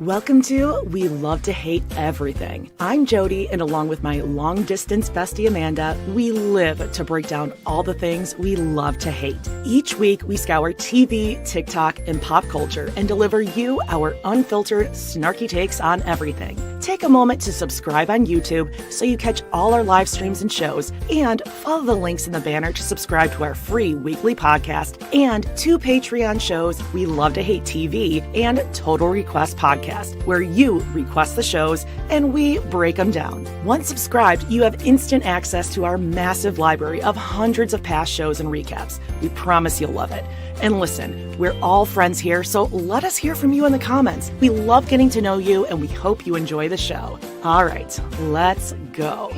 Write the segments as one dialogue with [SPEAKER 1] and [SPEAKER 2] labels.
[SPEAKER 1] Welcome to We Love to Hate Everything. I'm Jody, and along with my long-distance bestie Amanda, we live to break down all the things we love to hate. Each week, we scour TV, TikTok, and pop culture and deliver you our unfiltered, snarky takes on everything. Take a moment to subscribe on YouTube so you catch all our live streams and shows, and follow the links in the banner to subscribe to our free weekly podcast and 2 Patreon shows, We Love to Hate TV and Total Request Podcast, where you request the shows and we break them down. Once subscribed, you have instant access to our massive library of hundreds of past shows and recaps. We promise you'll love it. And listen, we're all friends here, so let us hear from you in the comments. We love getting to know you, and we hope you enjoy the show. All right, let's go.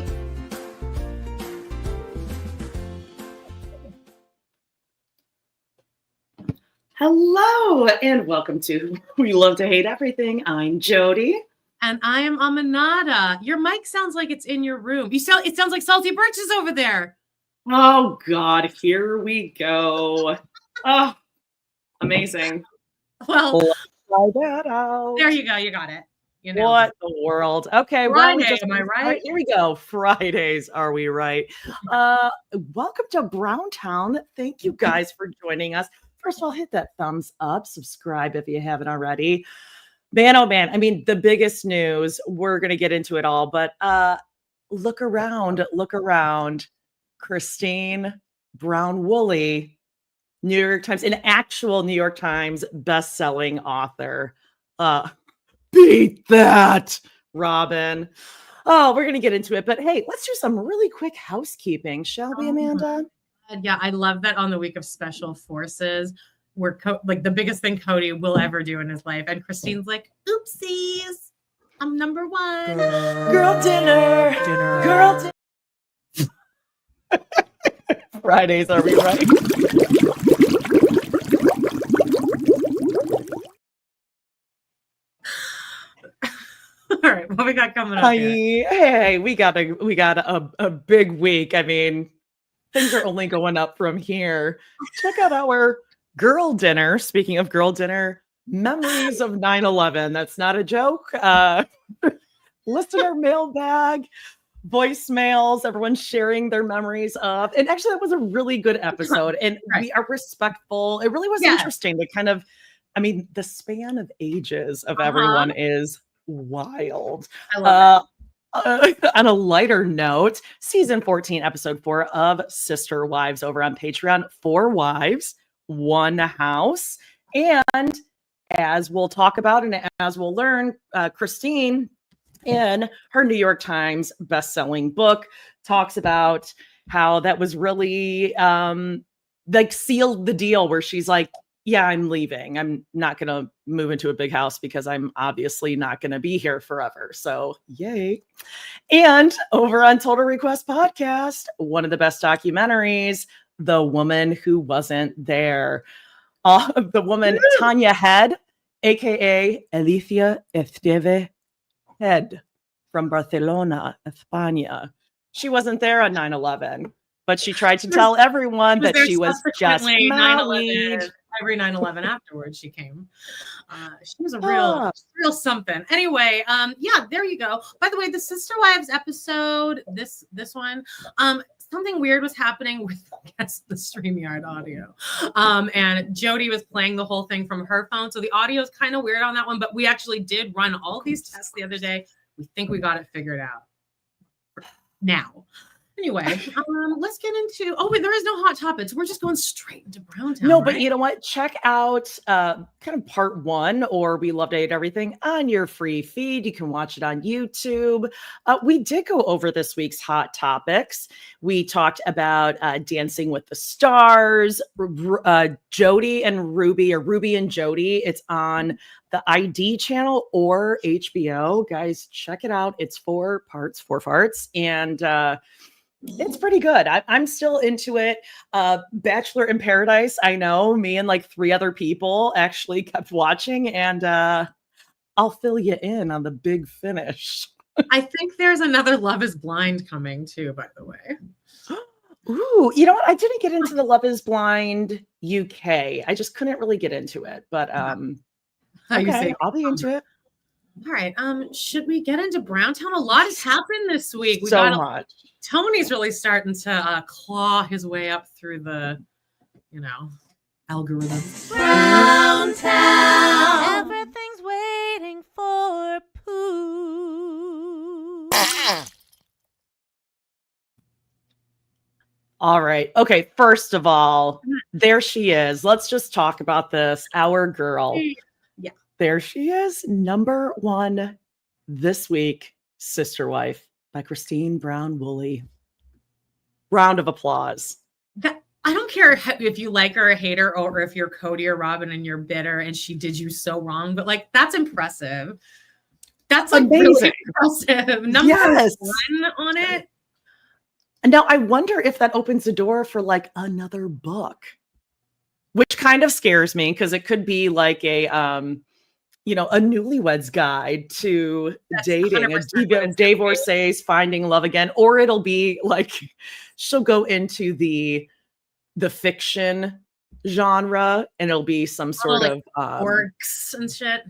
[SPEAKER 1] Hello, and welcome to We Love to Hate Everything. I'm Jody.
[SPEAKER 2] And I am Aminata. Your mic sounds like it's in your room. It sounds like Salty Birch is over there.
[SPEAKER 1] Oh, God, here we go. Oh, amazing.
[SPEAKER 2] Well,
[SPEAKER 1] try that out.
[SPEAKER 2] There you go. You got it. You know.
[SPEAKER 1] What the world? Okay,
[SPEAKER 2] Friday, am I right?
[SPEAKER 1] Here we go. Fridays, are we right? Welcome to Browntown. Thank you guys for joining us. First of all, hit that thumbs up, subscribe if you haven't already. Man, oh man, I mean, the biggest news, we're going to get into it all, but look around. Christine Brown Woolley, New York Times, an actual New York Times best-selling author. Beat that, Robin. Oh, we're going to get into it, but hey, let's do some really quick housekeeping, shall we, Amanda?
[SPEAKER 2] Yeah, I love that on the week of Special Forces, we're like the biggest thing Kody will ever do in his life. And Christine's like, oopsies, I'm number one.
[SPEAKER 1] Girl dinner. Girl dinner. Fridays, are we right?
[SPEAKER 2] All right, what we got coming up here?
[SPEAKER 1] Hey, we got a big week. I mean, things are only going up from here. Check out our girl dinner. Speaking of girl dinner, memories of 9/11. That's not a joke. Listener mailbag, voicemails, everyone sharing their memories of. And actually, that was a really good episode. And we are respectful. It really was interesting to kind of, I mean, the span of ages of everyone is wild.
[SPEAKER 2] I love it.
[SPEAKER 1] On a lighter note, season 14, episode 4 of Sister Wives over on Patreon. 4 wives, 1 house. And as we'll talk about and as we'll learn, Christine, in her New York Times best-selling book, talks about how that was really like sealed the deal, where she's like, yeah, I'm leaving. I'm not going to move into a big house because I'm obviously not going to be here forever. So yay. And over on Total Request Podcast, one of the best documentaries, The Woman Who Wasn't There. The woman, Tanya Head, aka Alicia Esteve Head from Barcelona, España. She wasn't there on 9/11, but she tried to tell everyone that she was just married.
[SPEAKER 2] Every 9/11 afterwards, she came. She was a real something. Anyway, yeah, there you go. By the way, the Sister Wives episode, this one, something weird was happening with, I guess, the StreamYard audio. And Jody was playing the whole thing from her phone. So the audio is kind of weird on that one, but we actually did run all these tests the other day. We think we got it figured out now. Anyway, let's get into, wait, there is no hot topics. We're just going straight into Browntown.
[SPEAKER 1] No, but you know what? Check out kind of part 1, or We Love to Hate Everything, on your free feed. You can watch it on YouTube. We did go over this week's hot topics. We talked about Dancing with the Stars, Jody and Ruby, or Ruby and Jody. It's on the ID channel or HBO. Guys, check it out. It's 4 farts. And it's pretty good. I'm still into it. Bachelor in Paradise. I know me and like 3 other people actually kept watching, and I'll fill you in on the big finish.
[SPEAKER 2] I think there's another Love is Blind coming too, by the way.
[SPEAKER 1] Ooh, you know what? I didn't get into the Love is Blind UK. I just couldn't really get into it, but okay, I'll be into it.
[SPEAKER 2] All right. Should we get into Browntown? A lot has happened this week. We
[SPEAKER 1] So
[SPEAKER 2] got
[SPEAKER 1] much.
[SPEAKER 2] Tony's really starting to claw his way up through the, algorithm.
[SPEAKER 3] Browntown. Everything's waiting for Pooh.
[SPEAKER 1] All right. Okay. First of all, there she is. Let's just talk about this. Our girl.
[SPEAKER 2] Yeah.
[SPEAKER 1] There she is. Number one this week, Sister Wife by Christine Brown Woolley. Round of applause.
[SPEAKER 2] I don't care if you like her or hate her, or if you're Kody or Robin and you're bitter and she did you so wrong, but like, that's impressive. That's like
[SPEAKER 1] amazing.
[SPEAKER 2] Really impressive. Number one on it.
[SPEAKER 1] And now I wonder if that opens the door for like another book, which kind of scares me because it could be like a newlywed's guide to dating, a divorcees finding love again, or it'll be like she'll go into the fiction genre and it'll be some sort of
[SPEAKER 2] orcs and shit.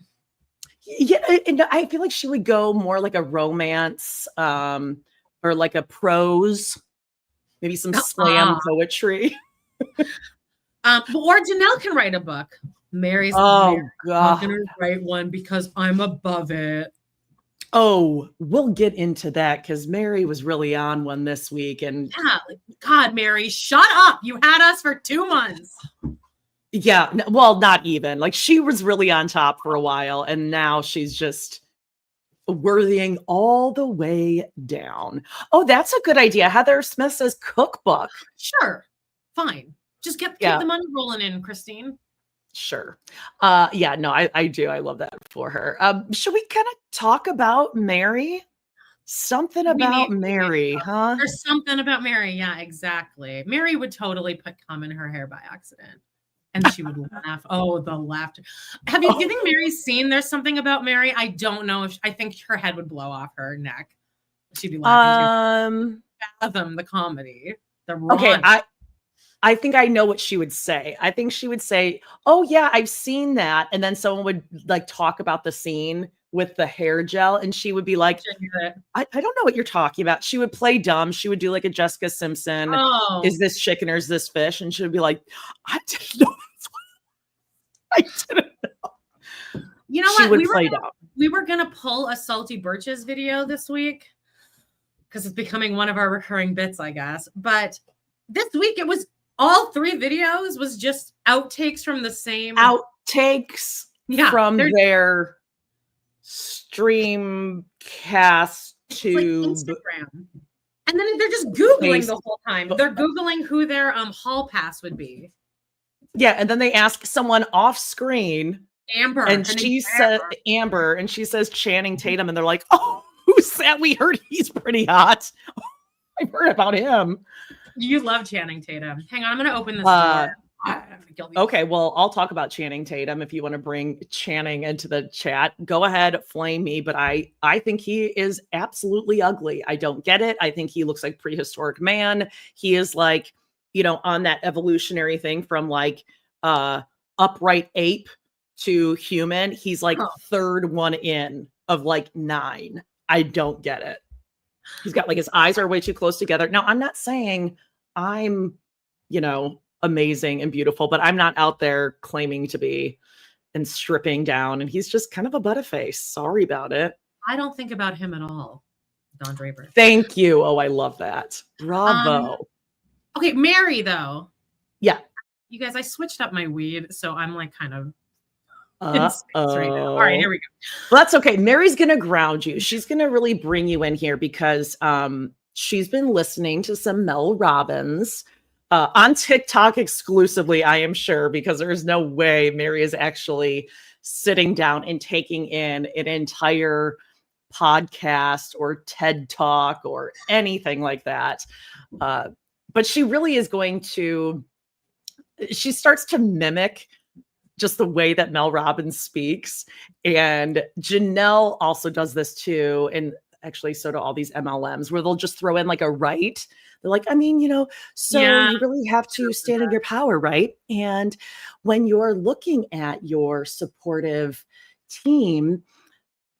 [SPEAKER 1] Yeah, and I feel like she would go more like a romance, or like a prose, maybe some slam poetry.
[SPEAKER 2] Or Janelle can write a book. Mary's
[SPEAKER 1] God,
[SPEAKER 2] I'm gonna write one because I'm above it.
[SPEAKER 1] Oh, we'll get into that because Meri was really on one this week, and
[SPEAKER 2] God, Meri, shut up! You had us for 2 months.
[SPEAKER 1] Yeah, well, not even. Like she was really on top for a while, and now she's just worthying all the way down. Oh, that's a good idea. Heather Smith says cookbook.
[SPEAKER 2] Sure, fine. Just keep the money rolling in, Christine.
[SPEAKER 1] Sure. I do. I love that for her. Should we kind of talk about Meri? Something about Meri, huh?
[SPEAKER 2] There's something about Meri. Yeah, exactly. Meri would totally put cum in her hair by accident. And she would laugh. Oh, the laughter. Do you think Mary's seen There's Something About Meri? I don't know if I think her head would blow off her neck. She'd be laughing. Fathom the comedy.
[SPEAKER 1] Okay, I think I know what she would say. I think she would say, "Oh yeah, I've seen that," and then someone would like talk about the scene with the hair gel, and she would be like, I don't know what you're talking about. She would play dumb. She would do like a Jessica Simpson.
[SPEAKER 2] Oh.
[SPEAKER 1] Is this chicken or is this fish? And she would be like, I didn't know. I didn't know.
[SPEAKER 2] You know what? We were gonna pull a Salty Birches video this week because it's becoming one of our recurring bits, I guess. But this week it was all 3 videos was just outtakes from the same
[SPEAKER 1] from their stream cast to
[SPEAKER 2] like Instagram. And then they're just Googling the whole time. They're Googling who their hall pass would be.
[SPEAKER 1] Yeah, and then they ask someone off screen,
[SPEAKER 2] Amber,
[SPEAKER 1] and she said Amber, and she says Channing Tatum, and they're like, "Oh, who's that? We heard he's pretty hot. I've heard about him."
[SPEAKER 2] You love Channing Tatum. Hang on, I'm gonna open this door.
[SPEAKER 1] Okay, well, I'll talk about Channing Tatum if you want to bring Channing into the chat. Go ahead, flame me, but I think he is absolutely ugly. I don't get it. I think he looks like prehistoric man. He is like, on that evolutionary thing from like upright ape to human. He's like third one in of like 9. I don't get it. He's got like his eyes are way too close together. Now, I'm not saying I'm, amazing and beautiful, but I'm not out there claiming to be and stripping down. And he's just kind of a butterface. Sorry about it.
[SPEAKER 2] I don't think about him at all. Don Draper.
[SPEAKER 1] Thank you. Oh, I love that. Bravo.
[SPEAKER 2] Okay, Meri though.
[SPEAKER 1] Yeah.
[SPEAKER 2] You guys, I switched up my weed, so I'm like kind of right now. All right, here we go.
[SPEAKER 1] Well, that's okay. Meri's gonna ground you. She's gonna really bring you in here because she's been listening to some Mel Robbins on TikTok exclusively, I am sure, because there's no way Meri is actually sitting down and taking in an entire podcast or TED Talk or anything like that. But she really is she starts to mimic just the way that Mel Robbins speaks. And Janelle also does this too. And actually, so do all these MLMs where they'll just throw in like a right. They're like, you really have to stand in your power, right? And when you're looking at your supportive team,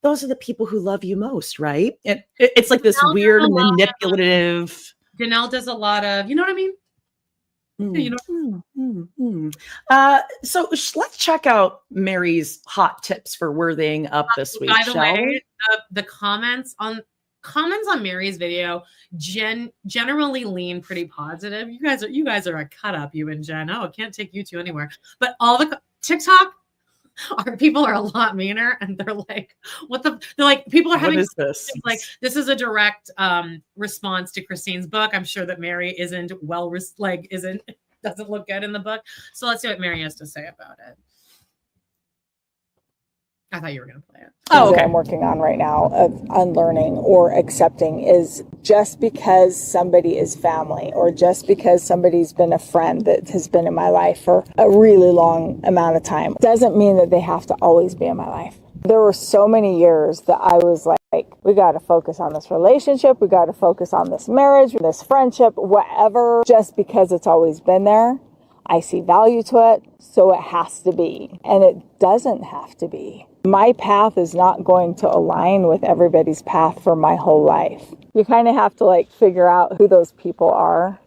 [SPEAKER 1] those are the people who love you most, right? It's like this
[SPEAKER 2] Janelle
[SPEAKER 1] weird
[SPEAKER 2] does a lot of-
[SPEAKER 1] manipulative.
[SPEAKER 2] Janelle does a lot of, you know what I mean? You know,
[SPEAKER 1] So let's check out Meri's hot tips for worthing up this week.
[SPEAKER 2] by the
[SPEAKER 1] shall
[SPEAKER 2] way,
[SPEAKER 1] we?
[SPEAKER 2] the comments on Meri's video generally lean pretty positive. You guys are a cut up, you and Jen. Oh, I can't take you two anywhere. But all the TikTok people are a lot meaner, and they're like, they're like, people are having,
[SPEAKER 1] what is this?
[SPEAKER 2] Like, this is a direct response to Christine's book. I'm sure that Meri doesn't look good in the book. So let's see what Meri has to say about it. I thought you were going to play it.
[SPEAKER 4] Oh, okay. I'm working on right now of unlearning or accepting is just because somebody is family or just because somebody's been a friend that has been in my life for a really long amount of time doesn't mean that they have to always be in my life. There were so many years that I was like, we got to focus on this relationship. We got to focus on this marriage, this friendship, whatever, just because it's always been there. I see value to it, so it has to be. And it doesn't have to be. My path is not going to align with everybody's path for my whole life. You kind of have to like figure out who those people are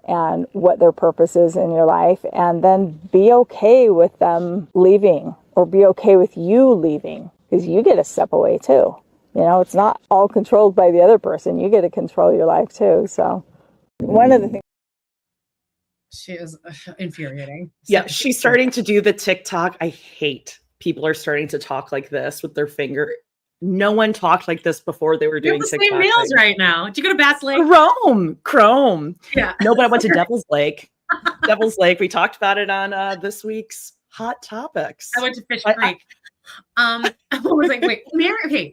[SPEAKER 4] and what their purpose is in your life, and then be okay with them leaving or be okay with you leaving, because you get to step away too. You know, it's not all controlled by the other person. You get to control your life too. So one of the things.
[SPEAKER 2] She is infuriating.
[SPEAKER 1] Yeah, she's starting to do the TikTok. I hate people are starting to talk like this with their finger. No one talked like this before they were doing
[SPEAKER 2] the
[SPEAKER 1] TikTok.
[SPEAKER 2] Same nails right now. Did you go to Bass Lake?
[SPEAKER 1] Chrome.
[SPEAKER 2] Yeah.
[SPEAKER 1] No, but I went to Devil's Lake. Devil's Lake. We talked about it on this week's Hot Topics.
[SPEAKER 2] I went to Fish Creek. I was like, wait, Meri. Okay,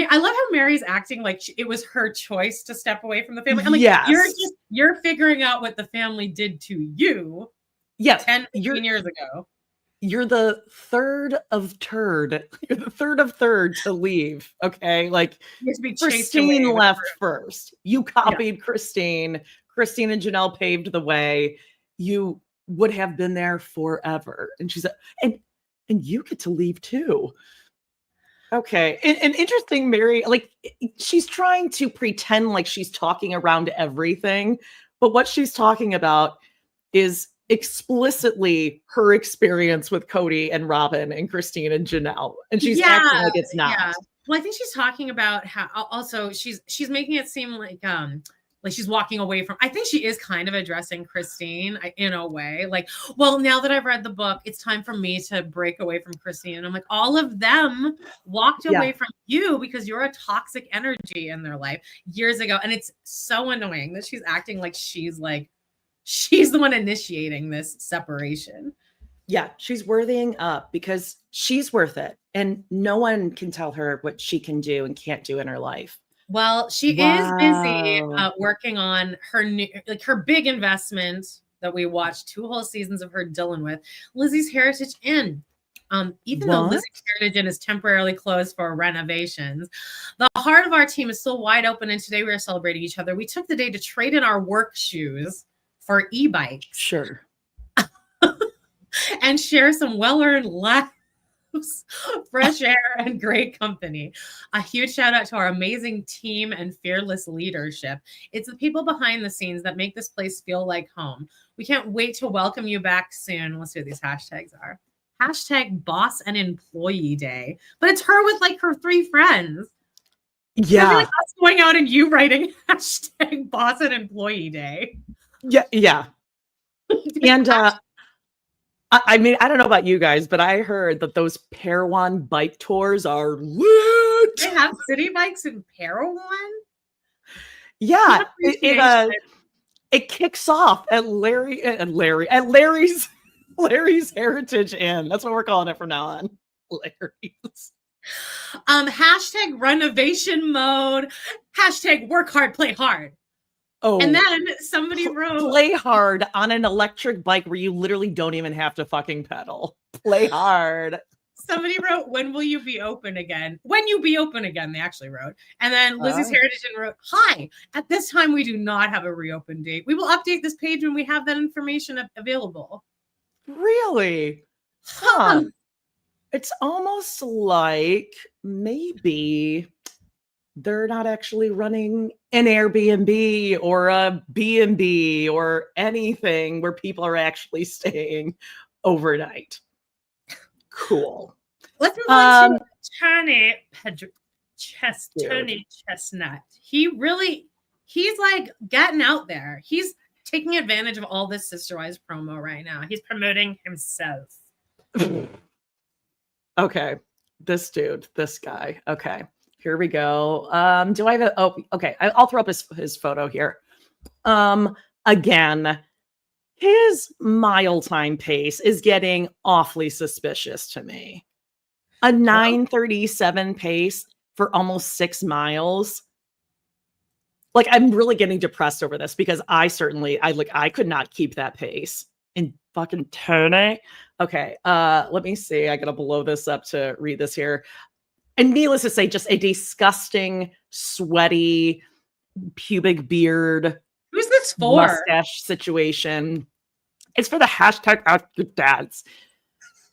[SPEAKER 2] I love how Meri's acting like it was her choice to step away from the family. I'm like,
[SPEAKER 1] yes.
[SPEAKER 2] You're figuring out what the family did to you.
[SPEAKER 1] Yeah,
[SPEAKER 2] 10, 15 years ago.
[SPEAKER 1] You're the third of third. You're the third of third to leave. Okay, like Christine left first. You copied Christine. Christine and Janelle paved the way. You would have been there forever. And she's and you get to leave too. Okay. And interesting, Meri, like she's trying to pretend like she's talking around everything, but what she's talking about is explicitly her experience with Kody and Robin and Christine and Janelle. And she's acting like it's not.
[SPEAKER 2] Yeah. Well, I think she's talking about how also she's making it seem like she's walking away from, I think she is kind of addressing Christine in a way. Like, well, now that I've read the book, it's time for me to break away from Christine. And I'm like, all of them walked away from you because you're a toxic energy in their life years ago. And it's so annoying that she's acting like she's the one initiating this separation.
[SPEAKER 1] Yeah, she's worthying up because she's worth it. And no one can tell her what she can do and can't do in her life.
[SPEAKER 2] Well, she is busy working on her new, her big investment that we watched 2 whole seasons of her dealing with, Lizzie's Heritage Inn. Even though Lizzie's Heritage Inn is temporarily closed for renovations, the heart of our team is still wide open, and today we are celebrating each other. We took the day to trade in our work shoes for e-bikes.
[SPEAKER 1] Sure.
[SPEAKER 2] And share some well-earned laughs, fresh air, and great company. A huge shout out to our amazing team and fearless leadership. It's the people behind the scenes that make this place feel like home. We can't wait to welcome you back soon. Let's see what these hashtags are. Hashtag boss and employee day. But it's her with like her 3 friends.
[SPEAKER 1] Yeah.
[SPEAKER 2] Like us going out and you writing hashtag boss and employee day.
[SPEAKER 1] Yeah. Yeah. And I mean, I don't know about you guys, but I heard that those Parowan bike tours are lit.
[SPEAKER 2] They have city bikes in Parowan?
[SPEAKER 1] Yeah. It kicks off at Larry's Heritage Inn. That's what we're calling it from now on. Larry's.
[SPEAKER 2] Hashtag renovation mode. Hashtag work hard, play hard.
[SPEAKER 1] Oh,
[SPEAKER 2] and then somebody wrote,
[SPEAKER 1] play hard on an electric bike where you literally don't even have to fucking pedal. Play hard.
[SPEAKER 2] Somebody wrote, when will you be open again? When you be open again, they actually wrote. And then Lizzie's Heritage wrote, hi, at this time, we do not have a reopen date. We will update this page when we have that information available.
[SPEAKER 1] Really? Huh. It's almost like maybe they're not actually running an Airbnb or a B&B or anything where people are actually staying overnight. Cool.
[SPEAKER 2] Let's move on to Tony Chestnut. He's like getting out there. He's taking advantage of all this Sister Wives promo right now. He's promoting himself.
[SPEAKER 1] Okay. This guy. Okay. Here we go. Do I have okay. I'll throw up his photo here. Again, his mile time pace is getting awfully suspicious to me. A 9:37 pace for almost 6 miles. Like, I'm really getting depressed over this because I could not keep that pace in fucking Tony. Okay. Let me see. I gotta blow this up to read this here. And needless to say, just a disgusting, sweaty, pubic beard.
[SPEAKER 2] Who's this for?
[SPEAKER 1] Mustache situation. It's for the hashtag #OutGoodDads.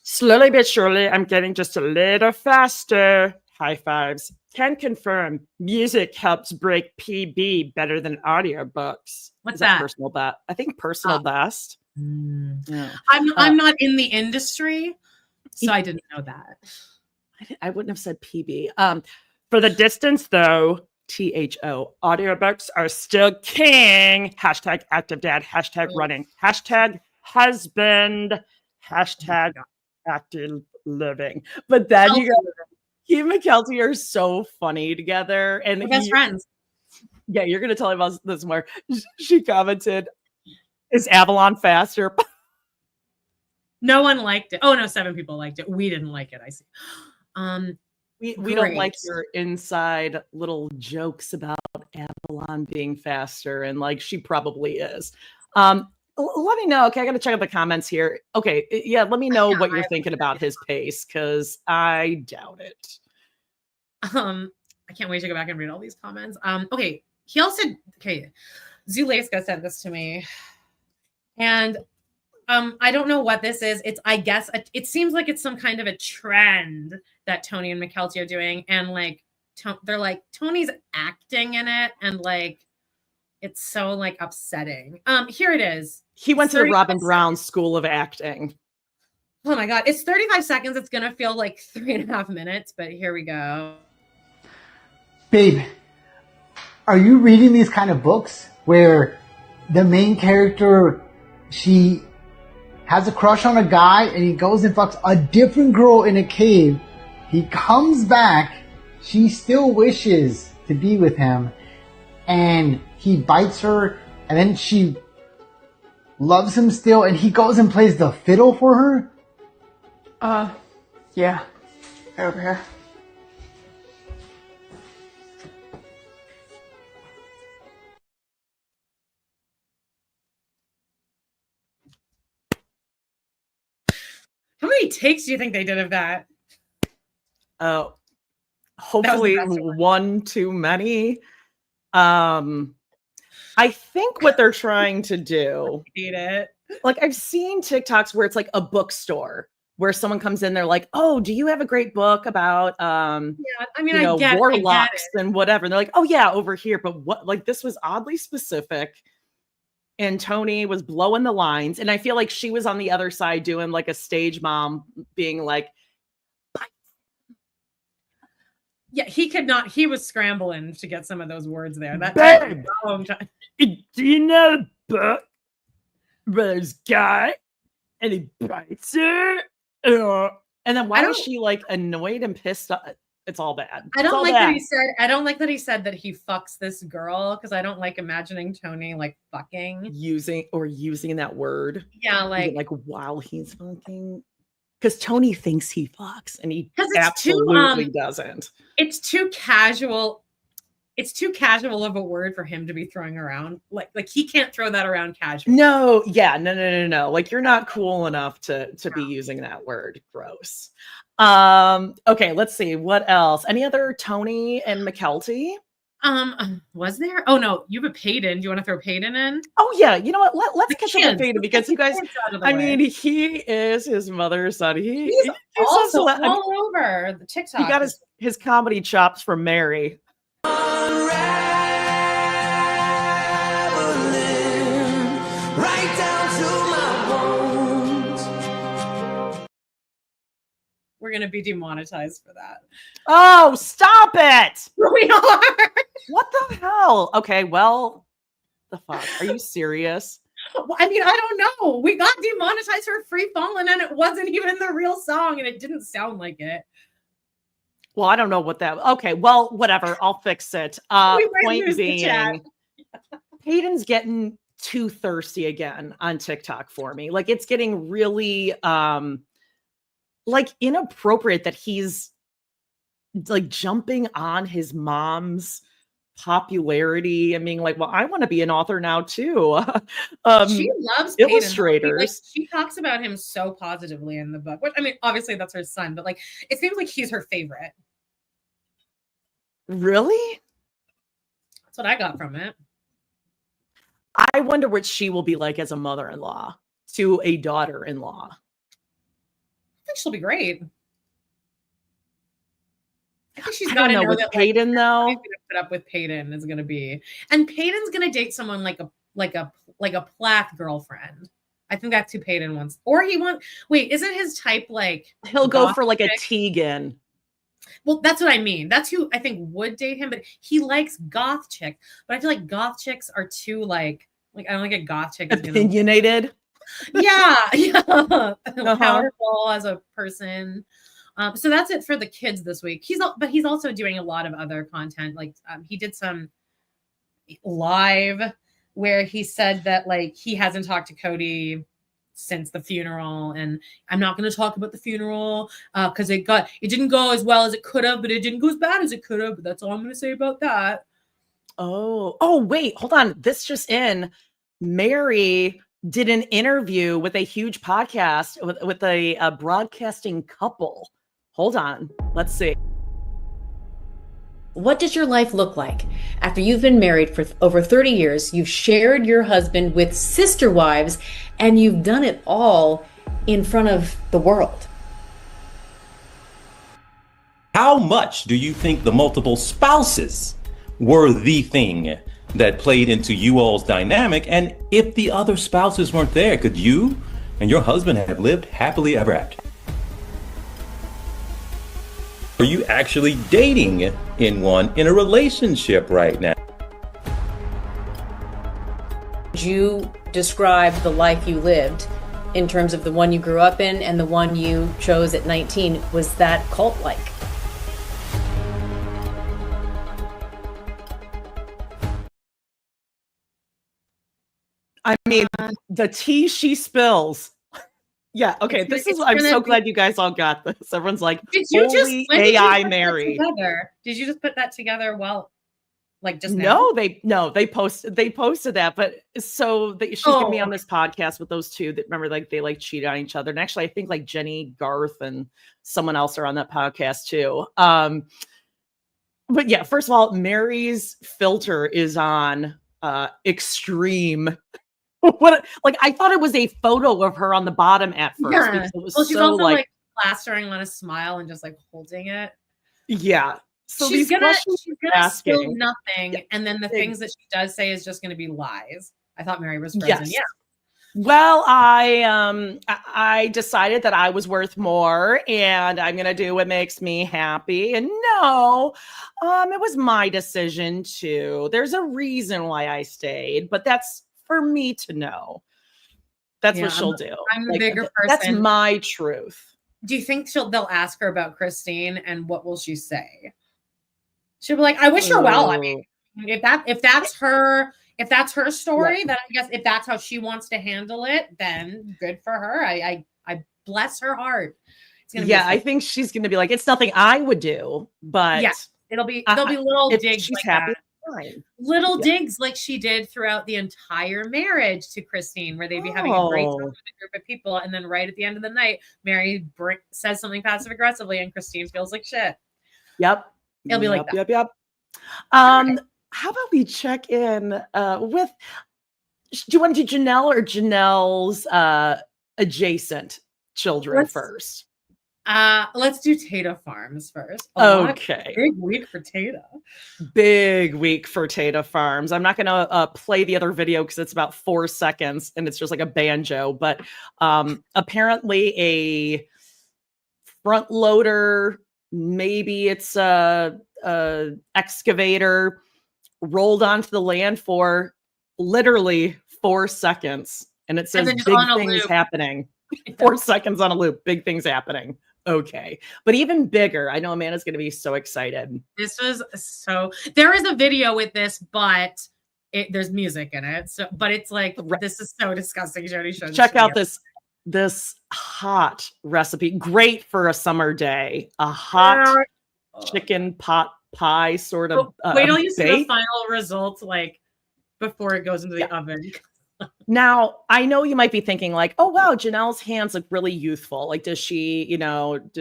[SPEAKER 1] Slowly but surely, I'm getting just a little faster. High fives. Can confirm music helps break PB better than audiobooks.
[SPEAKER 2] What's
[SPEAKER 1] Is that?
[SPEAKER 2] that?
[SPEAKER 1] Personal best. I think personal best.
[SPEAKER 2] Yeah. I'm not in the industry, so I didn't know that.
[SPEAKER 1] I wouldn't have said PB. For the distance, though, THO. Audiobooks are still king. Hashtag active dad. Hashtag running. Hashtag husband. Hashtag active living. But then you guys, he and Mykelti are so funny together. And
[SPEAKER 2] we're best friends.
[SPEAKER 1] Yeah, you're going to tell him about this more. She commented, is Avalon faster?
[SPEAKER 2] No one liked it. Oh, no, 7 people liked it. We didn't like it. I see.
[SPEAKER 1] We don't like your inside little jokes about Avalon being faster, and like she probably is. Let me know. Okay, I got to check out the comments here. Okay, yeah, let me know what you're thinking about his pace, because I doubt it.
[SPEAKER 2] I can't wait to go back and read all these comments. Okay, he also Zuleska sent this to me, and I don't know what this is. I guess it seems like it's some kind of a trend that Tony and Mykelti are doing. And like, they're like, Tony's acting in it. And like, it's so like upsetting. Here it is.
[SPEAKER 1] He went to the Robin Brown School of Acting.
[SPEAKER 2] Oh my God. It's 35 seconds. It's going to feel like 3.5 minutes, but here we go.
[SPEAKER 5] Babe, are you reading these kind of books where the main character, she has a crush on a guy and he goes and fucks a different girl in a cave. He comes back. She still wishes to be with him and he bites her and then she loves him still and he goes and plays the fiddle for her?
[SPEAKER 6] Yeah. Over here.
[SPEAKER 2] How many takes do you think they did of that?
[SPEAKER 1] Oh, hopefully one too many. I think what they're trying to do, like I've seen TikToks where it's like a bookstore where someone comes in, they're like, "Oh, do you have a great book about warlocks and whatever?" And they're like, "Oh yeah, over here." But what, like, this was oddly specific. And Tony was blowing the lines. And I feel like she was on the other side doing like a stage mom being like, bye.
[SPEAKER 2] Yeah, he could not. He was scrambling to get some of those words there. That
[SPEAKER 1] Babe, do you know the book where there's a guy and he bites her? And then why was she like annoyed and pissed off? It's all bad.
[SPEAKER 2] I don't like that he said that he fucks this girl, because I don't like imagining Tony like fucking
[SPEAKER 1] using that word.
[SPEAKER 2] Yeah, like
[SPEAKER 1] while he's fucking, because Tony thinks he fucks and he absolutely doesn't.
[SPEAKER 2] It's too casual. It's too casual of a word for him to be throwing around. Like he can't throw that around casually.
[SPEAKER 1] No. Like, you're not cool enough to be using that word. Gross. Okay, let's see what else. Any other Tony and Mykelti?
[SPEAKER 2] Was there? Oh no, you have a Paedon. Do you want to throw Paedon in?
[SPEAKER 1] Oh yeah, you know what? Let's
[SPEAKER 2] The
[SPEAKER 1] catch up with
[SPEAKER 2] kids.
[SPEAKER 1] Paedon because you guys.
[SPEAKER 2] Kids out of the
[SPEAKER 1] I
[SPEAKER 2] way.
[SPEAKER 1] mean, he is his mother's son.
[SPEAKER 2] He's
[SPEAKER 1] He's
[SPEAKER 2] also
[SPEAKER 1] I mean,
[SPEAKER 2] all over the TikTok.
[SPEAKER 1] he got his comedy chops from Meri.
[SPEAKER 7] Right down to my bones.
[SPEAKER 2] We're gonna be demonetized for that.
[SPEAKER 1] Oh, stop it!
[SPEAKER 2] We are.
[SPEAKER 1] What the hell? Okay, well, the fuck? Are you serious?
[SPEAKER 2] I mean, I don't know. We got demonetized for Free Fallin' and it wasn't even the real song and it didn't sound like it.
[SPEAKER 1] Well, I don't know what that. Okay, well, whatever. I'll fix it. Point being, Paedon's getting too thirsty again on TikTok for me. Like it's getting really like inappropriate that he's like jumping on his mom's popularity and being like, well, I want to be an author now too.
[SPEAKER 2] She loves
[SPEAKER 1] illustrators.
[SPEAKER 2] Like, she talks about him so positively in the book, which I mean, obviously that's her son, but like it seems like he's her favorite.
[SPEAKER 1] Really?
[SPEAKER 2] That's what I got from it.
[SPEAKER 1] I wonder what she will be like as a mother-in-law to a daughter-in-law.
[SPEAKER 2] I think she'll be great. I think she's
[SPEAKER 1] I
[SPEAKER 2] got to
[SPEAKER 1] don't know
[SPEAKER 2] know
[SPEAKER 1] with
[SPEAKER 2] that
[SPEAKER 1] Paedon though.
[SPEAKER 2] Going to put up with Paedon is going to be, and Paedon's going to date someone like a Plath girlfriend. I think that's who Paedon wants. Or he wants. Wait, isn't his type like?
[SPEAKER 1] He'll go for like a Tegan.
[SPEAKER 2] Well, that's what I mean. That's who I think would date him, but he likes goth chicks. But I feel like goth chicks are too like I don't think a goth chick is
[SPEAKER 1] opinionated.
[SPEAKER 2] Yeah. Powerful as a person. So that's it for the kids this week. But he's also doing a lot of other content. Like he did some live where he said that like he hasn't talked to Kody since the funeral, and I'm not going to talk about the funeral because it didn't go as well as it could have, but it didn't go as bad as it could have. But that's all I'm going to say about that.
[SPEAKER 1] Oh, wait, hold on. This just in. Meri did an interview with a huge podcast with a broadcasting couple. Hold on. Let's see.
[SPEAKER 8] What does your life look like? After you've been married for over 30 years, you've shared your husband with sister wives, and you've done it all in front of the world.
[SPEAKER 9] How much do you think the multiple spouses were the thing that played into you all's dynamic? And if the other spouses weren't there, could you and your husband have lived happily ever after? Are you actually dating in a relationship right now?
[SPEAKER 8] Would you describe the life you lived in terms of the one you grew up in and the one you chose at 19? Was that cult-like?
[SPEAKER 1] I mean, the tea she spills. Yeah, okay. I'm so glad you guys all got this. Everyone's like, holy AI Meri.
[SPEAKER 2] Did you just put that together while just
[SPEAKER 1] now? They posted that, but so she's gonna be on this podcast with those two that remember they cheated on each other. And actually I think like Jenny Garth and someone else are on that podcast too. But yeah, first of all, Meri's filter is on extreme. What I thought it was a photo of her on the bottom at first.
[SPEAKER 2] Yeah.
[SPEAKER 1] Because it was
[SPEAKER 2] she's
[SPEAKER 1] so
[SPEAKER 2] also plastering on a smile and just holding it.
[SPEAKER 1] Yeah. So
[SPEAKER 2] she's gonna spill nothing,
[SPEAKER 1] yeah.
[SPEAKER 2] And then the things that she does say is just gonna be lies. I thought Meri was frozen. Yes. Yeah.
[SPEAKER 1] Well, I decided that I was worth more, and I'm gonna do what makes me happy. And no, it was my decision too. There's a reason why I stayed, but that's for me to know. That's what she'll do.
[SPEAKER 2] I'm the bigger person.
[SPEAKER 1] That's my truth.
[SPEAKER 2] Do you think they'll ask her about Christine, and what will she say? She'll be like, "I wish her well." I mean, if that's her story, then I guess if that's how she wants to handle it, then good for her. I bless her heart.
[SPEAKER 1] I think she's gonna be like, it's nothing I would do, but
[SPEAKER 2] there'll be little digs
[SPEAKER 1] she's
[SPEAKER 2] like
[SPEAKER 1] happy.
[SPEAKER 2] that. Little digs like she did throughout the entire marriage to Christine, where they'd be having a great time with a group of people, and then right at the end of the night, Meri says something passive aggressively, and Christine feels like shit.
[SPEAKER 1] Yep.
[SPEAKER 2] It'll be like that.
[SPEAKER 1] Yep. How about we check in with, do you want to do Janelle or Janelle's adjacent children first?
[SPEAKER 2] Let's do Tata Farms first.
[SPEAKER 1] Okay.
[SPEAKER 2] Big week for Tata.
[SPEAKER 1] Big week for Tata Farms. I'm not going to play the other video because it's about 4 seconds and it's just like a banjo. But apparently a front loader, maybe it's a excavator, rolled onto the land for literally 4 seconds, and it says big things happening. 4 seconds on a loop, big things happening. Okay, but even bigger, I know Amanda's going to be so excited.
[SPEAKER 2] This was there is a video with this, but there's music in it. So, but it's like, this is so disgusting. Jody showed
[SPEAKER 1] Check out this hot recipe. Great for a summer day. A hot chicken pot pie sort of.
[SPEAKER 2] Wait till you see the final result, like before it goes into the oven.
[SPEAKER 1] Now, I know you might be thinking like, oh, wow, Janelle's hands look really youthful. Like, does she,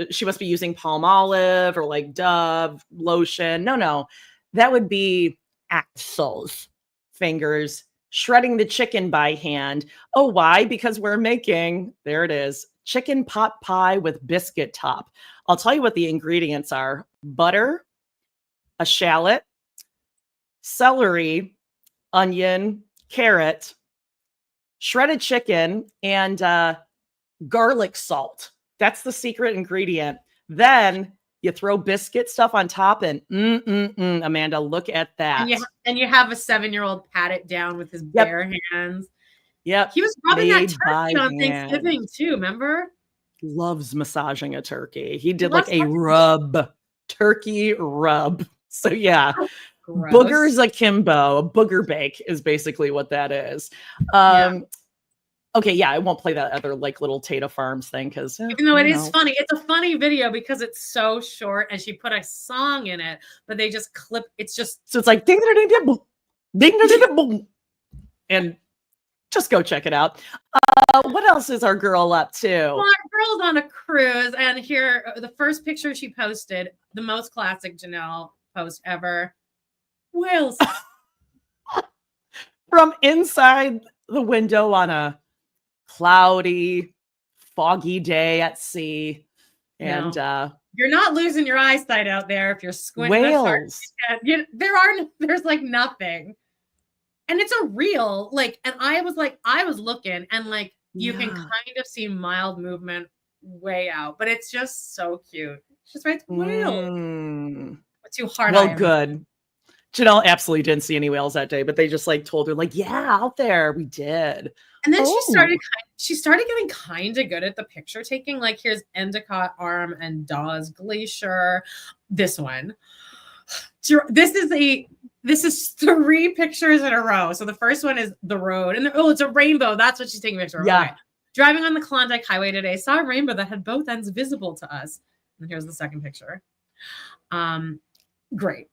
[SPEAKER 1] she must be using palm olive or like Dove lotion. No, that would be Axel's fingers shredding the chicken by hand. Oh, why? Because we're making, there it is, chicken pot pie with biscuit top. I'll tell you what the ingredients are: butter, a shallot, celery, onion, carrot, shredded chicken, and garlic salt. That's the secret ingredient. Then you throw biscuit stuff on top, and Amanda, look at that.
[SPEAKER 2] And you have a 7-year-old pat it down with his bare hands.
[SPEAKER 1] Yep.
[SPEAKER 2] He was rubbing that turkey on Thanksgiving too, remember?
[SPEAKER 1] Loves massaging a turkey. He did like a rub, turkey rub. So yeah.
[SPEAKER 2] Gross.
[SPEAKER 1] Boogers akimbo. A booger bake is basically what that is. Okay, yeah, I won't play that other like little Tata Farms thing because
[SPEAKER 2] even though it is funny, it's a funny video because it's so short and she put a song in it, but they just clip. It's just
[SPEAKER 1] so it's like ding ding ding boom, ding ding ding boom, and just go check it out. What else is our girl up to?
[SPEAKER 2] Well, our girl's on a cruise, and here the first picture she posted, the most classic Janelle post ever. Whales
[SPEAKER 1] from inside the window on a cloudy, foggy day at sea, and
[SPEAKER 2] you're not losing your eyesight out there if you're squinting.
[SPEAKER 1] Whales.
[SPEAKER 2] There's like nothing, and it's a real like. And I was looking, and like you can kind of see mild movement way out, but it's just so cute. It's just right, whale. What's too hard?
[SPEAKER 1] Well, good. Janelle absolutely didn't see any whales that day, but they just like told her like, yeah, out there we did.
[SPEAKER 2] And then she started getting kind of good at the picture taking. Like here's Endicott Arm and Dawes Glacier. This one. This is 3 pictures in a row. So the first one is the road, and it's a rainbow. That's what she's taking a picture of.
[SPEAKER 1] Yeah.
[SPEAKER 2] Okay. Driving on the Klondike Highway today, saw a rainbow that had both ends visible to us. And here's the second picture. Great.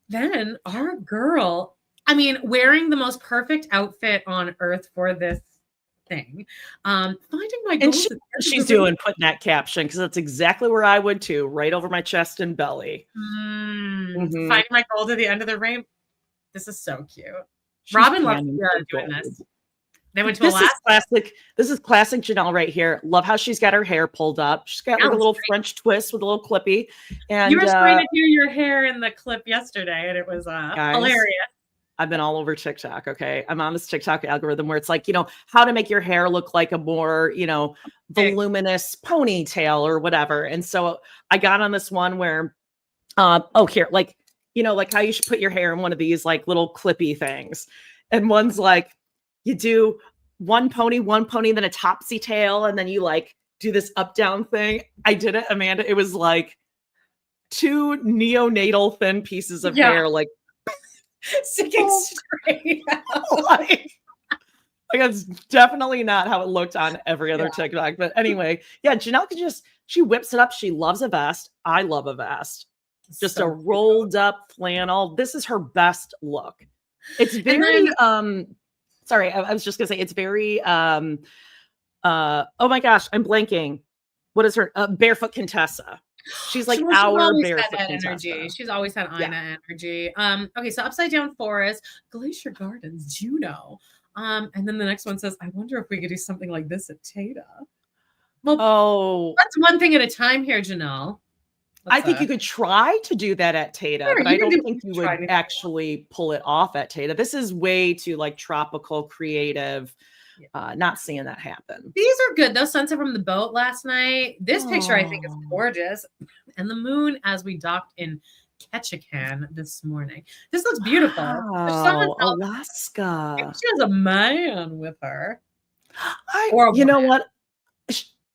[SPEAKER 2] Then our girl, I mean, wearing the most perfect outfit on earth for this thing. Finding my goals.
[SPEAKER 1] And she's doing putting that caption because that's exactly where I would too, right over my chest and belly.
[SPEAKER 2] Finding my gold at the end of the rainbow. This is so cute. Robin loves doing this. They went to
[SPEAKER 1] This is classic Janelle right here. Love how she's got her hair pulled up. She's got like a little French twist with a little clippy. And
[SPEAKER 2] you were trying to do your hair in the clip yesterday, and it was hilarious.
[SPEAKER 1] I've been all over TikTok. Okay, I'm on this TikTok algorithm where it's like, how to make your hair look like a more, voluminous ponytail or whatever. And so I got on this one where, here, like how you should put your hair in one of these like little clippy things, and one's like, you do one pony, then a topsy tail, and then you like do this up down thing. I did it, Amanda. It was like 2 neonatal thin pieces of hair, like
[SPEAKER 2] sticking straight out.
[SPEAKER 1] like that's definitely not how it looked on every other TikTok. But anyway, Janelle she whips it up. She loves a vest. I love a vest. Just a rolled up flannel. This is her best look. It's very sorry, I was just gonna say it's very oh my gosh, I'm blanking. What is her Barefoot Contessa? She's like
[SPEAKER 2] She's
[SPEAKER 1] our
[SPEAKER 2] always
[SPEAKER 1] barefoot
[SPEAKER 2] had that
[SPEAKER 1] contestant.
[SPEAKER 2] energy. She's always had Ina energy. Okay, so Upside Down Forest, Glacier Gardens, Juno. And then the next one says, I wonder if we could do something like this at Tata. Well, that's one thing at a time here, Janelle.
[SPEAKER 1] I think you could try to do that at Tata,
[SPEAKER 2] Sure,
[SPEAKER 1] but
[SPEAKER 2] you
[SPEAKER 1] I
[SPEAKER 2] can
[SPEAKER 1] don't
[SPEAKER 2] do-
[SPEAKER 1] think you
[SPEAKER 2] try
[SPEAKER 1] would
[SPEAKER 2] anything.
[SPEAKER 1] actually pull it off at Tata. This is way too like tropical, creative. Not seeing that happen.
[SPEAKER 2] These are good. Those sunset from the boat last night. This picture I think is gorgeous. And the moon as we docked in Ketchikan this morning. This looks beautiful.
[SPEAKER 1] Wow, Alaska.
[SPEAKER 2] She has a man with her.
[SPEAKER 1] You know what?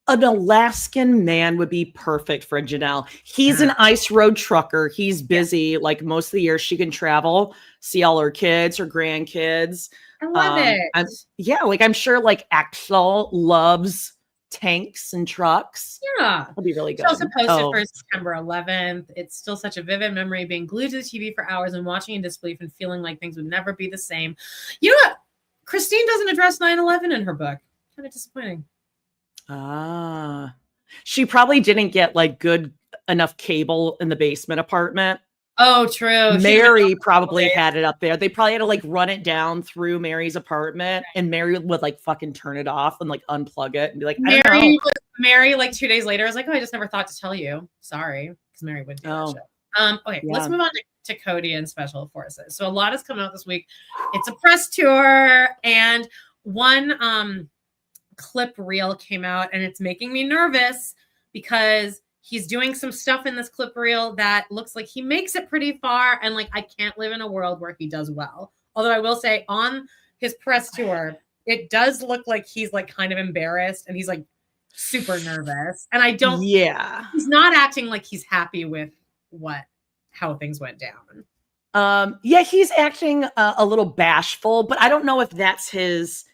[SPEAKER 1] An Alaskan man would be perfect for Janelle. He's an ice road trucker. He's busy like most of the year. She can travel, see all her kids, her grandkids.
[SPEAKER 2] I love it.
[SPEAKER 1] Like I'm sure like Axel loves tanks and trucks.
[SPEAKER 2] Yeah.
[SPEAKER 1] It'll be really good.
[SPEAKER 2] She also posted for September 11th. It's still such a vivid memory being glued to the TV for hours and watching in disbelief and feeling like things would never be the same. You know what? Christine doesn't address 9/11 in her book. Kind of disappointing.
[SPEAKER 1] She probably didn't get like good enough cable in the basement apartment.
[SPEAKER 2] Oh, true.
[SPEAKER 1] Meri probably had it up there. They probably had to like run it down through Meri's apartment, and Meri would like fucking turn it off and like unplug it and be like, I don't know.
[SPEAKER 2] Meri, like 2 days later, was like, oh, I just never thought to tell you. Sorry. Because Meri would do that shit. Okay, let's move on to Kody and Special Forces. So a lot is coming out this week. It's a press tour, and one clip reel came out, and it's making me nervous because he's doing some stuff in this clip reel that looks like he makes it pretty far, and like I can't live in a world where he does well. Although I will say on his press tour, it does look like he's like kind of embarrassed and he's like super nervous. And I don't he's not acting like he's happy with how things went down.
[SPEAKER 1] He's acting a little bashful, but I don't know if that's his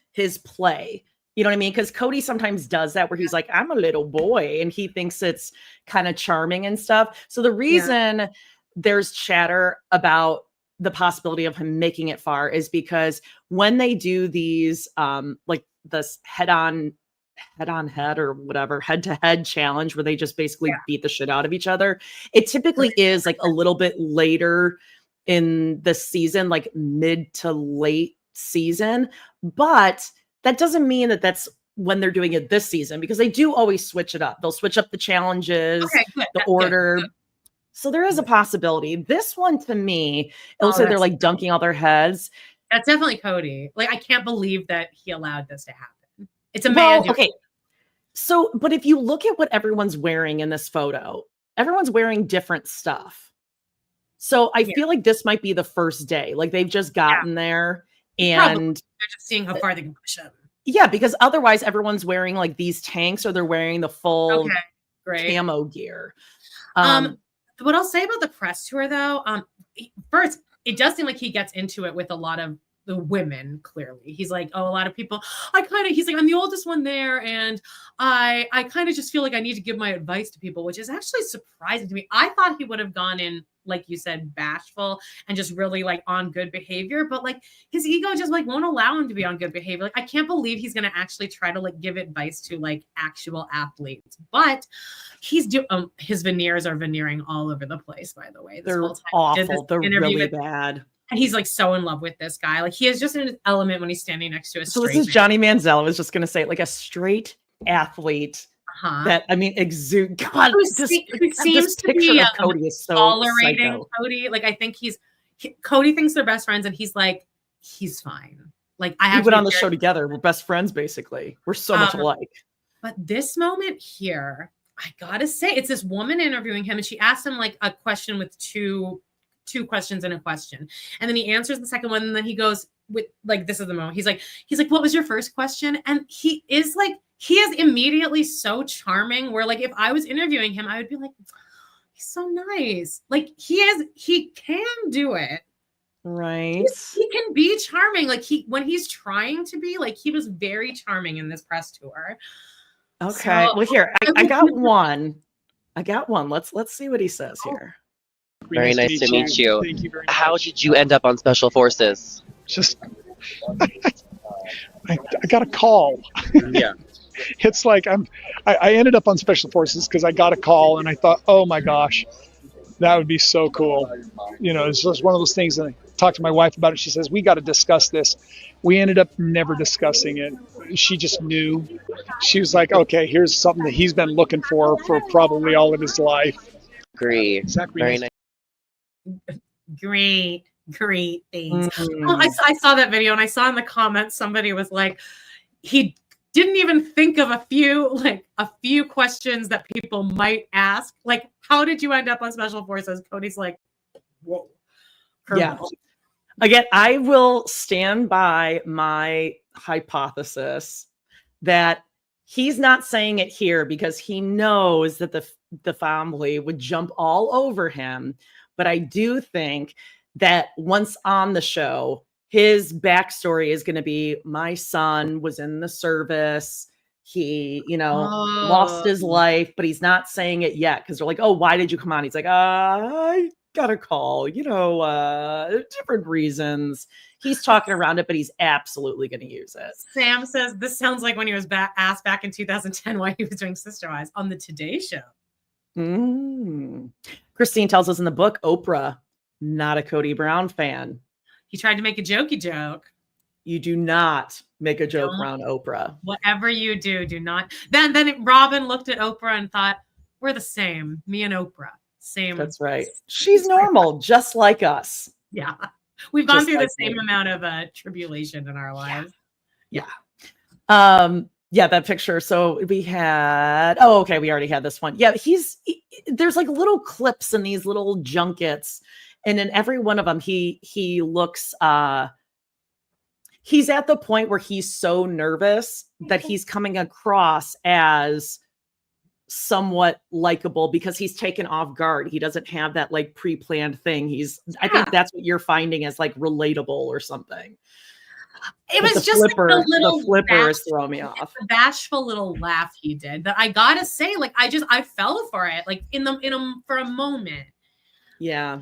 [SPEAKER 1] play. You know what I mean? Because Kody sometimes does that where he's like, I'm a little boy, and he thinks it's kind of charming and stuff. So the reason there's chatter about the possibility of him making it far is because when they do these like this head on head or whatever, head to head challenge where they just basically beat the shit out of each other, it typically is like a little bit later in the season, like mid to late season. But that doesn't mean that that's when they're doing it this season, because they do always switch it up. They'll switch up the challenges, the order. Good. So there is a possibility. This one, to me, it looks like they're like dunking all their heads.
[SPEAKER 2] That's definitely Kody. Like, I can't believe that he allowed this to happen. It's a man.
[SPEAKER 1] Okay. So, but if you look at what everyone's wearing in this photo, everyone's wearing different stuff. So I feel like this might be the first day. Like they've just gotten there. And
[SPEAKER 2] probably. They're just seeing how far they can push them.
[SPEAKER 1] Yeah, because otherwise everyone's wearing like these tanks or they're wearing the full camo gear.
[SPEAKER 2] What I'll say about the press tour though, first, it does seem like he gets into it with a lot of the women, clearly. He's like, oh, a lot of people, he's like, I'm the oldest one there, and I kind of just feel like I need to give my advice to people, which is actually surprising to me. I thought he would have gone in, like you said, bashful and just really like on good behavior, but like his ego just like won't allow him to be on good behavior. Like I can't believe he's going to actually try to like give advice to like actual athletes, but he's his veneers are veneering all over the place, by the way.
[SPEAKER 1] They're awful. They're really bad.
[SPEAKER 2] And he's like so in love with this guy. Like he is just in his element when he's standing next to a straight
[SPEAKER 1] this is Johnny Manziel. I was just going to say, like a straight athlete that, I mean, exude. God,
[SPEAKER 2] who seems to be
[SPEAKER 1] Kody is so
[SPEAKER 2] tolerating
[SPEAKER 1] psycho.
[SPEAKER 2] Cody. Like I think Kody thinks they're best friends, and he's like, he's fine. Like I have
[SPEAKER 1] we went on the show together. We're best friends, basically. We're so much alike.
[SPEAKER 2] But this moment here, I gotta say, it's this woman interviewing him, and she asked him like a question with two questions and a question, and then he answers the second one, and then he goes with like, this is the moment. He's like, what was your first question? And he is immediately so charming, where like if I was interviewing him, I would be like, he's so nice. Like he can do it.
[SPEAKER 1] Right.
[SPEAKER 2] He can be charming. Like when he's trying to be, like he was very charming in this press tour.
[SPEAKER 1] Okay. Well, here, I got one. Let's see what he says here.
[SPEAKER 10] Very nice to meet you. Thank you very much. How did you end up on Special Forces?
[SPEAKER 11] Just, I got a call.
[SPEAKER 10] Yeah.
[SPEAKER 11] it's like I ended up on Special Forces because I got a call and I thought, oh my gosh, that would be so cool. It's just one of those things. And I talked to my wife about it. She says, we got to discuss this. We ended up never discussing it. She just knew. She was like, okay, here's something that he's been looking for probably all of his life.
[SPEAKER 10] Agree. Very nice.
[SPEAKER 2] Great things. I saw that video and I saw in the comments somebody was like, he didn't even think of a few questions that people might ask. Like, how did you end up on Special Forces? Kody's like, whoa.
[SPEAKER 1] Yeah. Again, I will stand by my hypothesis that he's not saying it here because he knows that the family would jump all over him. But I do think that once on the show, his backstory is going to be, my son was in the service. He, lost his life, but he's not saying it yet because they're like, oh, why did you come on? He's like, I got a call, different reasons. He's talking around it, but he's absolutely going to use it.
[SPEAKER 2] Sam says this sounds like when he was asked back in 2010 why he was doing Sister Wives on the Today Show.
[SPEAKER 1] Christine tells us in the book, Oprah, not a Kody Brown fan.
[SPEAKER 2] He tried to make a jokey joke.
[SPEAKER 1] You do not make a joke around Oprah.
[SPEAKER 2] Whatever you do not. Then Robin looked at Oprah and thought, we're the same. Me and Oprah. Same.
[SPEAKER 1] That's right. She's normal, just like us.
[SPEAKER 2] Yeah. We've gone through the same amount of tribulation in our lives.
[SPEAKER 1] Yeah. Yeah, that picture. So we had, we already had this one. Yeah, there's like little clips in these little junkets. And in every one of them, he looks, he's at the point where he's so nervous that he's coming across as somewhat likable because he's taken off guard. He doesn't have that like pre-planned thing. I think that's what you're finding as like relatable or something.
[SPEAKER 2] It was just
[SPEAKER 1] the flipper is throwing me off.
[SPEAKER 2] The bashful little laugh he did that I gotta say, like I fell for it, like for a moment.
[SPEAKER 1] Yeah.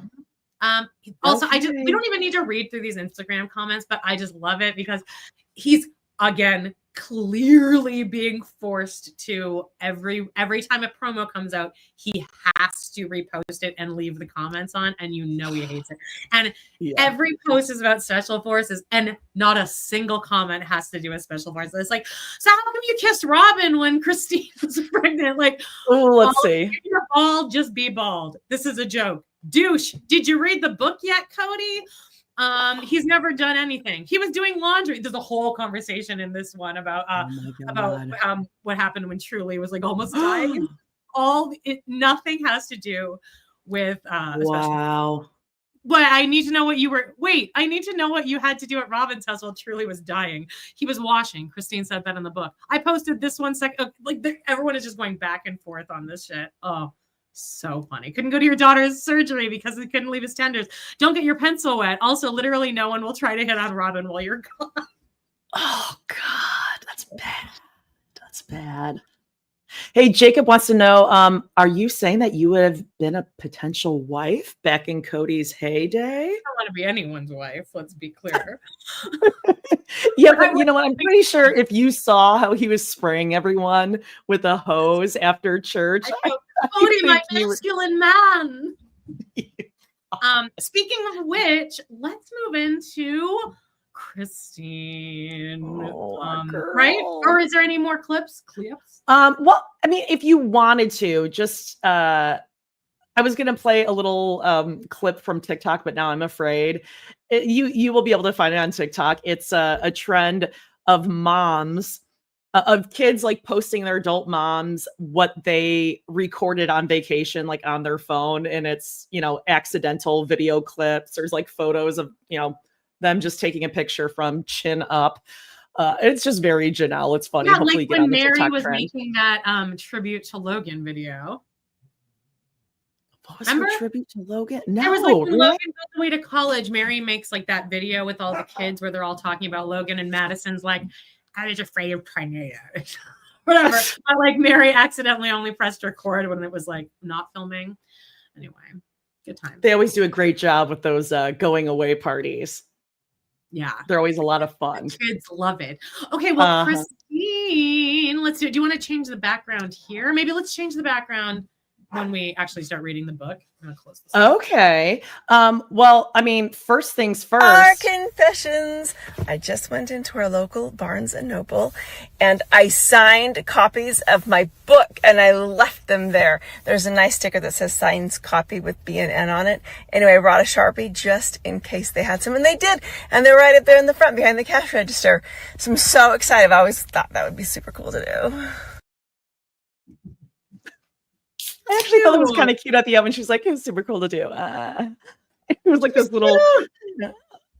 [SPEAKER 2] Also, we don't even need to read through these Instagram comments, but I just love it because he's again clearly being forced to every time a promo comes out, he has to repost it and leave the comments on, and he hates it. And every post is about Special Forces, and not a single comment has to do with Special Forces. It's like, so how come you kissed Robin when Christine was pregnant? Like,
[SPEAKER 1] let's see.
[SPEAKER 2] If you're bald, just be bald. This is a joke. Douche. Did you read the book yet, Kody? He's never done anything. He was doing laundry. There's a whole conversation in this one about what happened when Truly was like almost dying. Nothing has to do with
[SPEAKER 1] wow.
[SPEAKER 2] But I need to know what I need to know what you had to do at Robin's house while Truly was dying. He was washing. Christine said that in the book. I posted this 1 second. Everyone is just going back and forth on this shit. Oh, so funny. Couldn't go to your daughter's surgery because he couldn't leave his tenders. Don't get your pencil wet. Also, literally no one will try to hit on Robin while you're gone.
[SPEAKER 1] Oh, God. That's bad. That's bad. Hey, Jacob wants to know, are you saying that you would have been a potential wife back in Kody's heyday?
[SPEAKER 2] I don't want to be anyone's wife. Let's be clear.
[SPEAKER 1] Yeah, but you know what? I'm pretty sure if you saw how he was spraying everyone with a hose after church.
[SPEAKER 2] Kody, my masculine man. Speaking of which, let's move into Christine. Right? Or is there any more clips?
[SPEAKER 1] Well, I mean, if you wanted to, just I was gonna play a little clip from TikTok, but now I'm afraid you will be able to find it on TikTok. It's a trend of moms. Of kids like posting their adult moms what they recorded on vacation, like on their phone, and it's accidental video clips. There's like photos of them just taking a picture from chin up. It's just very Janelle. It's funny.
[SPEAKER 2] Yeah,
[SPEAKER 1] hopefully
[SPEAKER 2] like when Meri
[SPEAKER 1] TikTok
[SPEAKER 2] was
[SPEAKER 1] trend.
[SPEAKER 2] making that tribute to Logan video.
[SPEAKER 1] What was her tribute to Logan? No,
[SPEAKER 2] there was like when
[SPEAKER 1] really?
[SPEAKER 2] Logan goes away to college, Meri makes like that video with all the kids where they're all talking about Logan, and Madison's like, I was afraid of tornadoes. Whatever. But like Meri accidentally only pressed record when it was like not filming. Anyway, good time.
[SPEAKER 1] They always do a great job with those going away parties.
[SPEAKER 2] Yeah.
[SPEAKER 1] They're always a lot of fun.
[SPEAKER 2] The kids love it. Okay, well, Christine, let's do it. Do you want to change the background here? Maybe let's change the background when we actually start reading the book. I'm gonna close this.
[SPEAKER 1] Okay. Well, I mean, first things first.
[SPEAKER 12] Our confessions. I just went into our local Barnes and Noble and I signed copies of my book and I left them there. There's a nice sticker that says signed copy with B and N on it. Anyway, I brought a Sharpie just in case they had some, and they did. And they're right up there in the front behind the cash register. So I'm so excited. I always thought that would be super cool to do.
[SPEAKER 1] I actually thought it was kind of cute at the end when she was like, it was super cool to do. It was like this little, it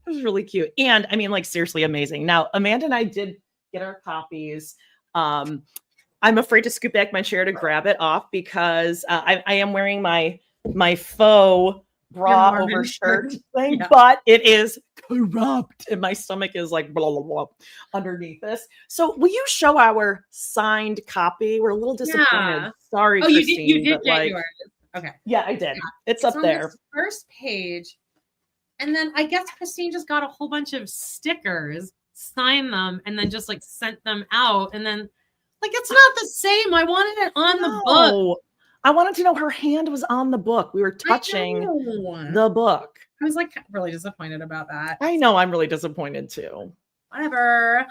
[SPEAKER 1] was really cute. And I mean, like, seriously amazing. Now, Amanda and I did get our copies. I'm afraid to scoot back my chair to grab it off because I am wearing my faux bra over shirt thing, but it is corrupt and my stomach is like blah, blah, blah underneath this. So will you show our signed copy? We're a little disappointed. Yeah. Sorry, Christine.
[SPEAKER 2] You did get yours. Okay.
[SPEAKER 1] Yeah, I did. Yeah. It's up
[SPEAKER 2] on
[SPEAKER 1] there.
[SPEAKER 2] This first page. And then I guess Christine just got a whole bunch of stickers, signed them, and then just like sent them out. And then like, it's not the same. I wanted it on the book.
[SPEAKER 1] I wanted to know her hand was on the book. We were touching the book.
[SPEAKER 2] I was like really disappointed about that.
[SPEAKER 1] I know, I'm really disappointed too.
[SPEAKER 2] Whatever.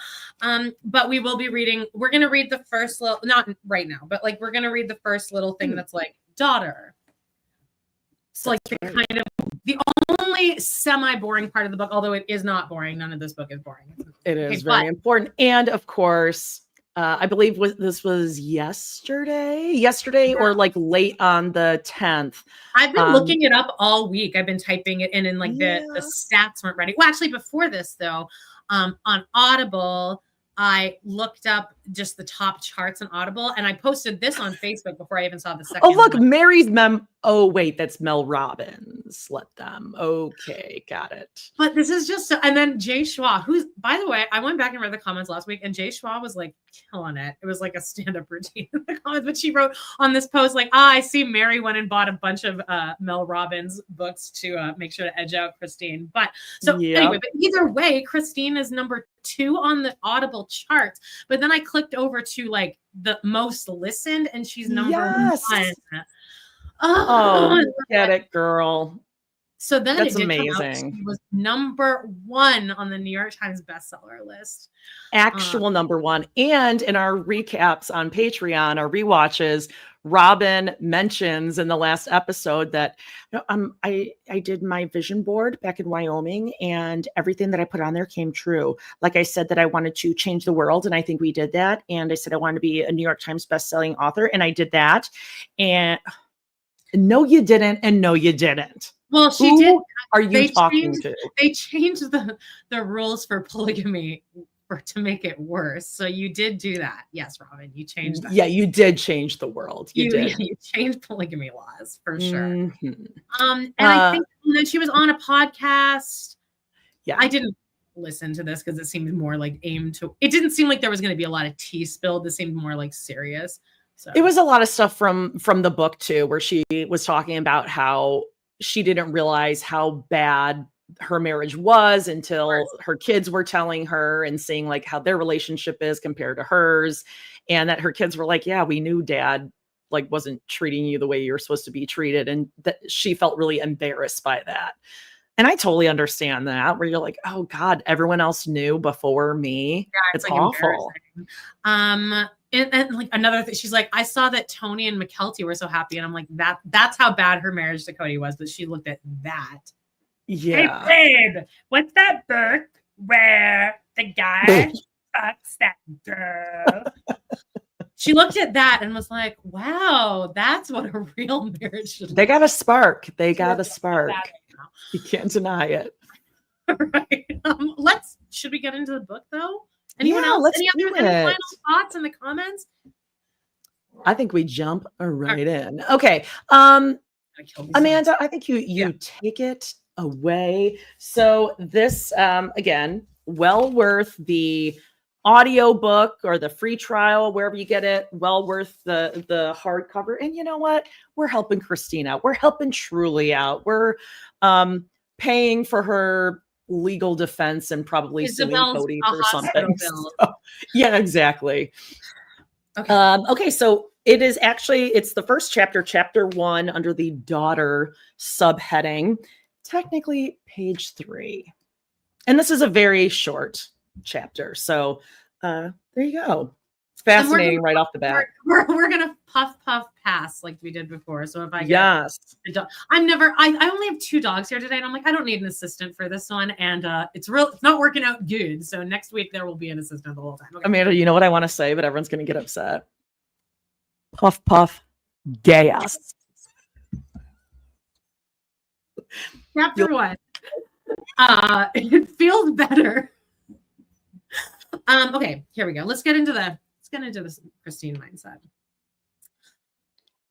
[SPEAKER 2] But we will be reading. We're gonna read the first little, not right now, but like we're gonna read the first little thing that's like daughter. So like the kind of the only semi-boring part of the book, although it is not boring. None of this book is boring.
[SPEAKER 1] It is very important. And of course, I believe this was yesterday or like late on the 10th.
[SPEAKER 2] I've been looking it up all week. I've been typing it in and like the stats weren't ready. Well, actually before this though, on Audible, I looked up just the top charts on Audible and I posted this on Facebook before I even saw the second.
[SPEAKER 1] Oh, look, Meri's oh, wait, that's Mel Robbins. Let them. Okay, got it.
[SPEAKER 2] But this is just, and then Jay Schwa, who's, by the way, I went back and read the comments last week and Jay Schwa was like killing it. It was like a stand-up routine in the comments, but she wrote on this post, like, I see Meri went and bought a bunch of Mel Robbins books to make sure to edge out Christine. But so anyway, but either way, Christine is number 2 on the Audible charts. But then I clicked over to like the most listened and she's number 1.
[SPEAKER 1] Oh, get it, girl.
[SPEAKER 2] So then
[SPEAKER 1] that's
[SPEAKER 2] it did
[SPEAKER 1] amazing.
[SPEAKER 2] Come out. She was number 1 on the New York Times bestseller list.
[SPEAKER 1] Actual number 1. And in our recaps on Patreon, our rewatches, Robin mentions in the last episode that I did my vision board back in Wyoming and everything that I put on there came true. Like I said that I wanted to change the world and I think we did that. And I said I wanted to be a New York Times bestselling author and I did that. And no, you didn't. And no, you didn't.
[SPEAKER 2] Well, she did.
[SPEAKER 1] Are you talking to?
[SPEAKER 2] They changed the rules for polygamy to make it worse. So you did do that. Yes, Robin, you changed that.
[SPEAKER 1] Yeah, you did change the world. You did.
[SPEAKER 2] You changed polygamy laws for sure.
[SPEAKER 1] Mm-hmm.
[SPEAKER 2] And I think that she was on a podcast.
[SPEAKER 1] Yeah.
[SPEAKER 2] I didn't listen to this because it seemed more like aimed to, it didn't seem like there was going to be a lot of tea spilled. This seemed more like serious. So
[SPEAKER 1] it was a lot of stuff from the book too, where she was talking about how she didn't realize how bad her marriage was until her kids were telling her and seeing like how their relationship is compared to hers. And that her kids were like, yeah, we knew dad like wasn't treating you the way you were supposed to be treated. And that she felt really embarrassed by that. And I totally understand that where you're like, oh God, everyone else knew before me.
[SPEAKER 2] Yeah, it's like
[SPEAKER 1] awful.
[SPEAKER 2] And like another thing, she's like, I saw that Tony and Mykelti were so happy. And I'm like, that's how bad her marriage to Kody was. But she looked at that.
[SPEAKER 1] Yeah.
[SPEAKER 2] Hey, babe, what's that book where the guy fucks that girl? She looked at that and was like, wow, that's what a real marriage should
[SPEAKER 1] They got a spark. They got a spark. You can't deny it.
[SPEAKER 2] Right. Should we get into the book though? Anyone else? Any final thoughts in the comments?
[SPEAKER 1] I think we jump right in. Okay. Amanda, I think you take it away. So this, again, well worth the audio book or the free trial, wherever you get it, well worth the hardcover. And you know what? We're helping Christine out. We're helping Truly out. We're paying for her legal defense and probably suing Kody for something. So, yeah, exactly. Okay, so it's the first chapter, chapter 1, under the daughter subheading, technically page 3. And this is a very short chapter. So there you go. It's fascinating right off the bat.
[SPEAKER 2] We're gonna puff pass like we did before. So if I get a dog, I only have 2 dogs here today, and I'm like, I don't need an assistant for this one, and it's not working out good. So next week there will be an assistant the whole time. Okay.
[SPEAKER 1] Amanda, you know what I want to say, but everyone's gonna get upset. Puff gas.
[SPEAKER 2] Chapter 1. It feels better. Okay, here we go. Let's get into this Christine mindset.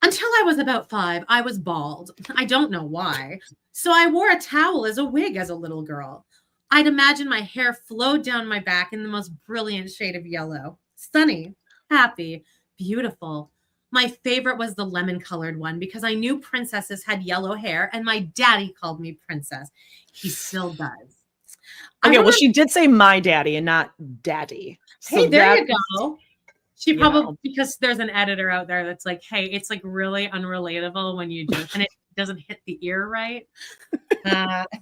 [SPEAKER 2] Until I was about 5, I was bald. I don't know why. So I wore a towel as a wig as a little girl. I'd imagine my hair flowed down my back in the most brilliant shade of yellow. Sunny, happy, beautiful. My favorite was the lemon-colored one because I knew princesses had yellow hair, and my daddy called me princess. He still does.
[SPEAKER 1] Okay, well, she did say my daddy and not daddy.
[SPEAKER 2] Hey, there you go. She probably, because there's an editor out there that's like, hey, it's like really unrelatable when you do it, and it doesn't hit the ear right.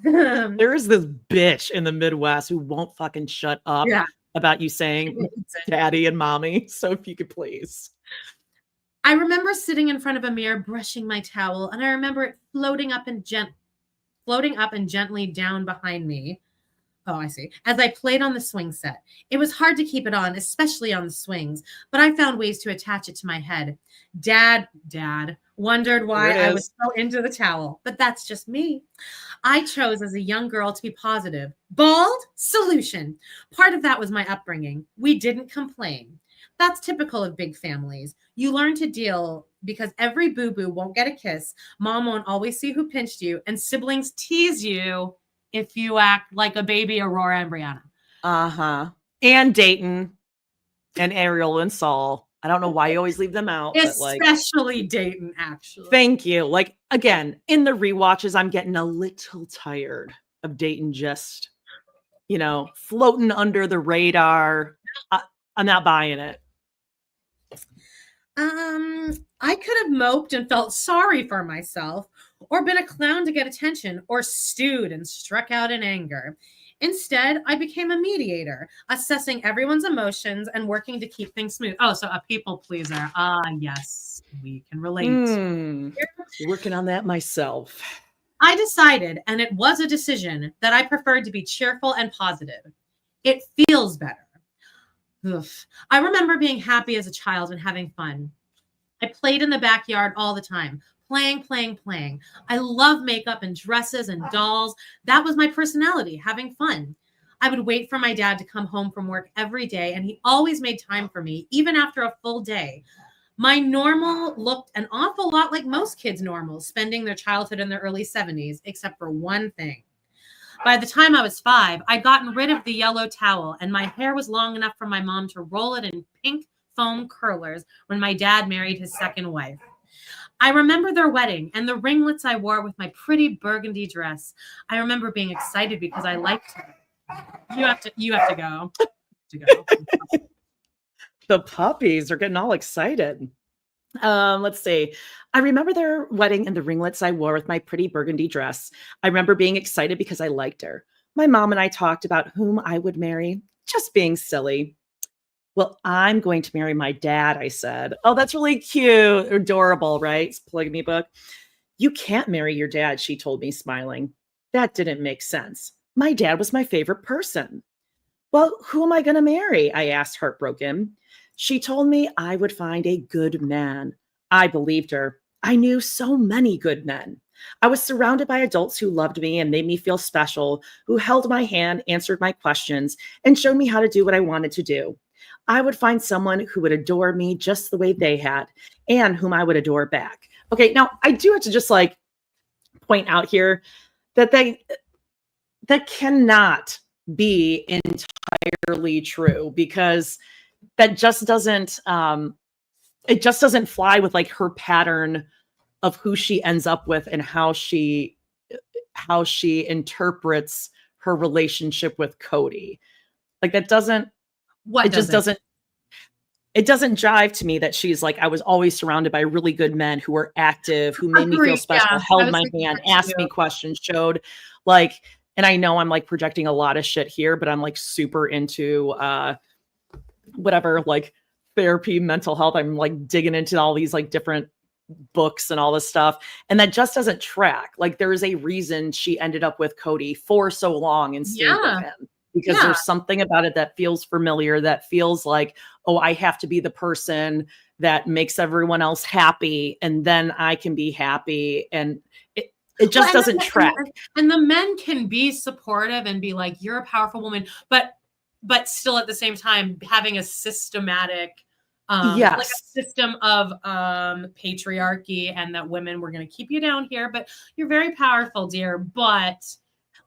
[SPEAKER 1] There is this bitch in the Midwest who won't fucking shut up about you saying daddy and mommy. So if you could please.
[SPEAKER 2] I remember sitting in front of a mirror brushing my towel, and I remember it floating up and gently down behind me. Oh, I see. As I played on the swing set. It was hard to keep it on, especially on the swings, but I found ways to attach it to my head. Dad wondered why I was so into the towel, but that's just me. I chose as a young girl to be positive. Bald? Solution. Part of that was my upbringing. We didn't complain. That's typical of big families. You learn to deal because every boo-boo won't get a kiss. Mom won't always see who pinched you, and siblings tease you if you act like a baby Aurora and Brianna.
[SPEAKER 1] Uh-huh. And Dayton and Ariel and Saul. I don't know why you always leave them out.
[SPEAKER 2] Especially Dayton, actually.
[SPEAKER 1] Thank you. Like, again, in the rewatches, I'm getting a little tired of Dayton just, floating under the radar. I'm not buying it.
[SPEAKER 2] I could have moped and felt sorry for myself, or been a clown to get attention, or stewed and struck out in anger. Instead, I became a mediator, assessing everyone's emotions and working to keep things smooth. Oh, so a people pleaser. Yes, we can relate.
[SPEAKER 1] Working on that myself.
[SPEAKER 2] I decided, and it was a decision, that I preferred to be cheerful and positive. It feels better. Oof. I remember being happy as a child and having fun. I played in the backyard all the time, playing. I love makeup and dresses and dolls. That was my personality, having fun. I would wait for my dad to come home from work every day, and he always made time for me, even after a full day. My normal looked an awful lot like most kids' normal, spending their childhood in their early 70s, except for one thing. By the time I was 5, I'd gotten rid of the yellow towel, and my hair was long enough for my mom to roll it in pink foam curlers when my dad married his second wife. I remember their wedding and the ringlets I wore with my pretty burgundy dress. I remember being excited because I liked her. You have to go.
[SPEAKER 1] The puppies are getting all excited. Let's see. I remember their wedding and the ringlets I wore with my pretty burgundy dress. I remember being excited because I liked her. My mom and I talked about whom I would marry, just being silly. Well, I'm going to marry my dad, I said. Oh, that's really cute. Adorable, right? It's a polygamy book. You can't marry your dad, she told me, smiling. That didn't make sense. My dad was my favorite person. Well, who am I going to marry? I asked, heartbroken. She told me I would find a good man. I believed her. I knew so many good men. I was surrounded by adults who loved me and made me feel special, who held my hand, answered my questions, and showed me how to do what I wanted to do. I would find someone who would adore me just the way they had, and whom I would adore back. Okay, now I do have to just point out here that that cannot be entirely true, because that just doesn't it just doesn't fly with her pattern of who she ends up with and how she interprets her relationship with Kody. It it doesn't jive to me that she's like, I was always surrounded by really good men who were active, who made me feel special,
[SPEAKER 2] Yeah,
[SPEAKER 1] held my hand, asked me questions, showed like, and I know I'm like projecting a lot of shit here, but I'm like super into whatever, like therapy, mental health. I'm like digging into all these like different books and all this stuff. And that just doesn't track. Like there is a reason she ended up with Kody for so long and stayed with him. Because there's something about it that feels familiar, that feels like, oh, I have to be the person that makes everyone else happy and then I can be happy. And it just doesn't track.
[SPEAKER 2] And the men can be supportive and be like, you're a powerful woman, but still at the same time having a systematic, like a system of patriarchy, and that women were going to keep you down here, but you're very powerful, dear. But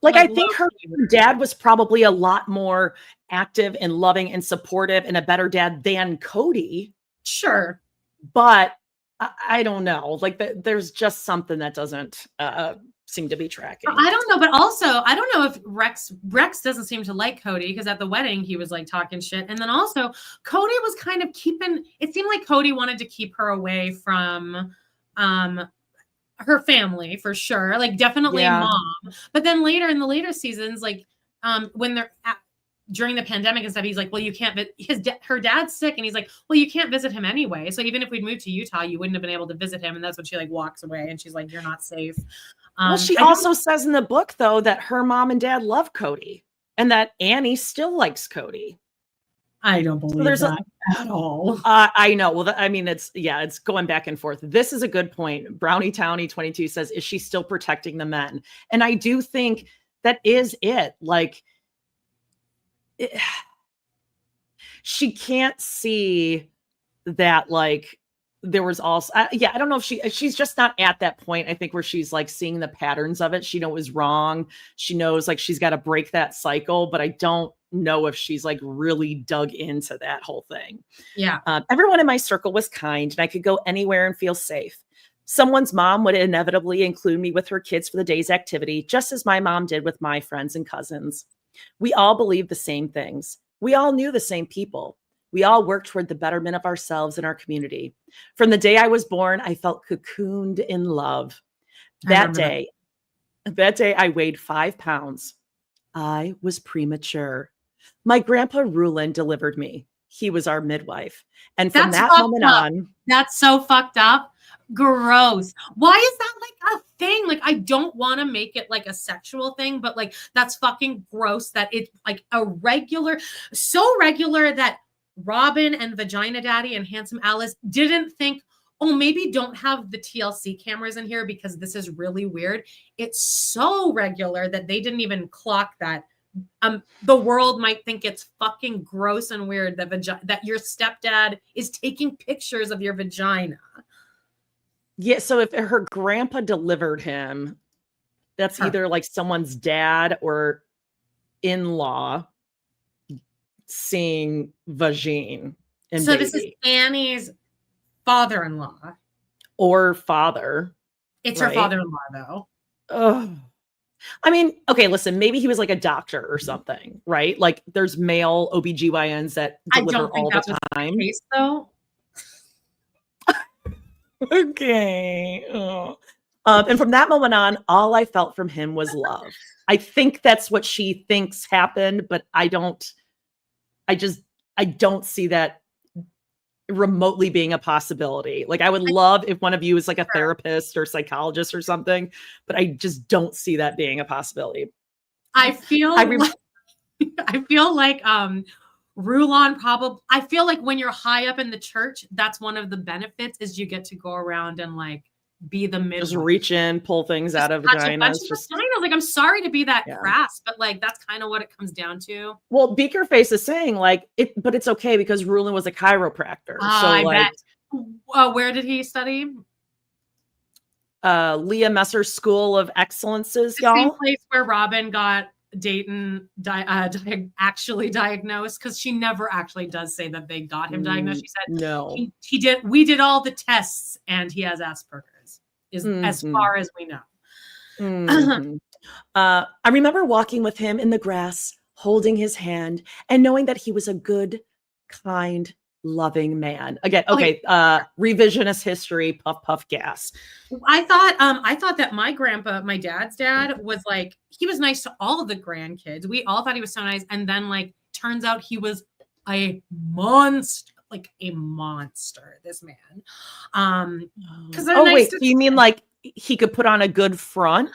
[SPEAKER 1] like I think her dad was probably a lot more active and loving and supportive and a better dad than Kody.
[SPEAKER 2] Sure.
[SPEAKER 1] But I don't know. Like there's just something that doesn't seem to be tracking.
[SPEAKER 2] I don't know. But also, I don't know if Rex doesn't seem to like Kody, because at the wedding he was like talking shit. And then also Kody was kind of it seemed like Kody wanted to keep her away from her family for sure, like definitely mom. But then later in the later seasons, like when they're during the pandemic and stuff, he's like, well, you can't. Her dad's sick, and he's like, well, you can't visit him anyway. So even if we'd moved to Utah, you wouldn't have been able to visit him. And that's when she like walks away, and she's like, you're not safe.
[SPEAKER 1] Well, she also says in the book though that her mom and dad love Kody, and that Annie still likes Kody.
[SPEAKER 2] I don't believe that at all.
[SPEAKER 1] I know. Well, I mean, it's going back and forth. This is a good point. Brownie Townie 22 says, is she still protecting the men? And I do think that is it. Like, she can't see that, like, there was also, I don't know if she's just not at that point, I think, where she's like seeing the patterns of it. She knows it was wrong. She knows like she's got to break that cycle, but I don't know if she's like really dug into that whole thing.
[SPEAKER 2] Yeah.
[SPEAKER 1] Everyone in my circle was kind and I could go anywhere and feel safe. Someone's mom would inevitably include me with her kids for the day's activity, just as my mom did with my friends and cousins. We all believed the same things. We all knew the same people. We all worked toward the betterment of ourselves and our community. From the day I was born, I felt cocooned in love. That day I weighed 5 pounds. I was premature. My grandpa Rulin delivered me. He was our midwife. And from that moment on.
[SPEAKER 2] That's so fucked up. Gross. Why is that like a thing? Like, I don't want to make it like a sexual thing, but like, that's fucking gross that it's like so regular that Robin and Vagina Daddy and Handsome Alice didn't think, oh, maybe don't have the TLC cameras in here because this is really weird. It's so regular that they didn't even clock that. The world might think it's fucking gross and weird that your stepdad is taking pictures of your vagina.
[SPEAKER 1] Yeah, so if her grandpa delivered him, that's either like someone's dad or in-law seeing vagine and
[SPEAKER 2] so
[SPEAKER 1] baby.
[SPEAKER 2] This is Annie's father-in-law.
[SPEAKER 1] Or father.
[SPEAKER 2] It's her father-in-law, though.
[SPEAKER 1] Ugh. I mean, okay, listen, maybe he was like a doctor or something, right? Like there's male OBGYNs that deliver all the time.
[SPEAKER 2] The case, though.
[SPEAKER 1] Okay. And from that moment on, all I felt from him was love. I think that's what she thinks happened, but I don't see that remotely being a possibility. Like I would love if one of you is like a therapist or psychologist or something, but I just don't see that being a possibility.
[SPEAKER 2] I feel like Rulon probably, I feel like when you're high up in the church, that's one of the benefits is you get to go around and like be the midwife.
[SPEAKER 1] Just reach in, pull things out of vaginas.
[SPEAKER 2] Like, I'm sorry to be that crass, but like that's kind of what it comes down to.
[SPEAKER 1] Well, Beakerface is saying like it, but it's okay because Rulon was a chiropractor. So
[SPEAKER 2] I
[SPEAKER 1] like,
[SPEAKER 2] bet. Where did he study?
[SPEAKER 1] Leah Messer's School of Excellences,
[SPEAKER 2] the same place where Robin got Dayton actually diagnosed, because she never actually does say that they got him diagnosed. She said
[SPEAKER 1] no,
[SPEAKER 2] he did. We did all the tests, and he has Asperger's. As far as we know.
[SPEAKER 1] I remember walking with him in the grass, holding his hand, and knowing that he was a good, kind, loving man. Again, okay, revisionist history, puff puff gas.
[SPEAKER 2] I thought that my grandpa, my dad's dad, was like, he was nice to all of the grandkids. We all thought he was so nice. And then like turns out he was a monster, this man. Because
[SPEAKER 1] wait, so you mean like he could put on a good front?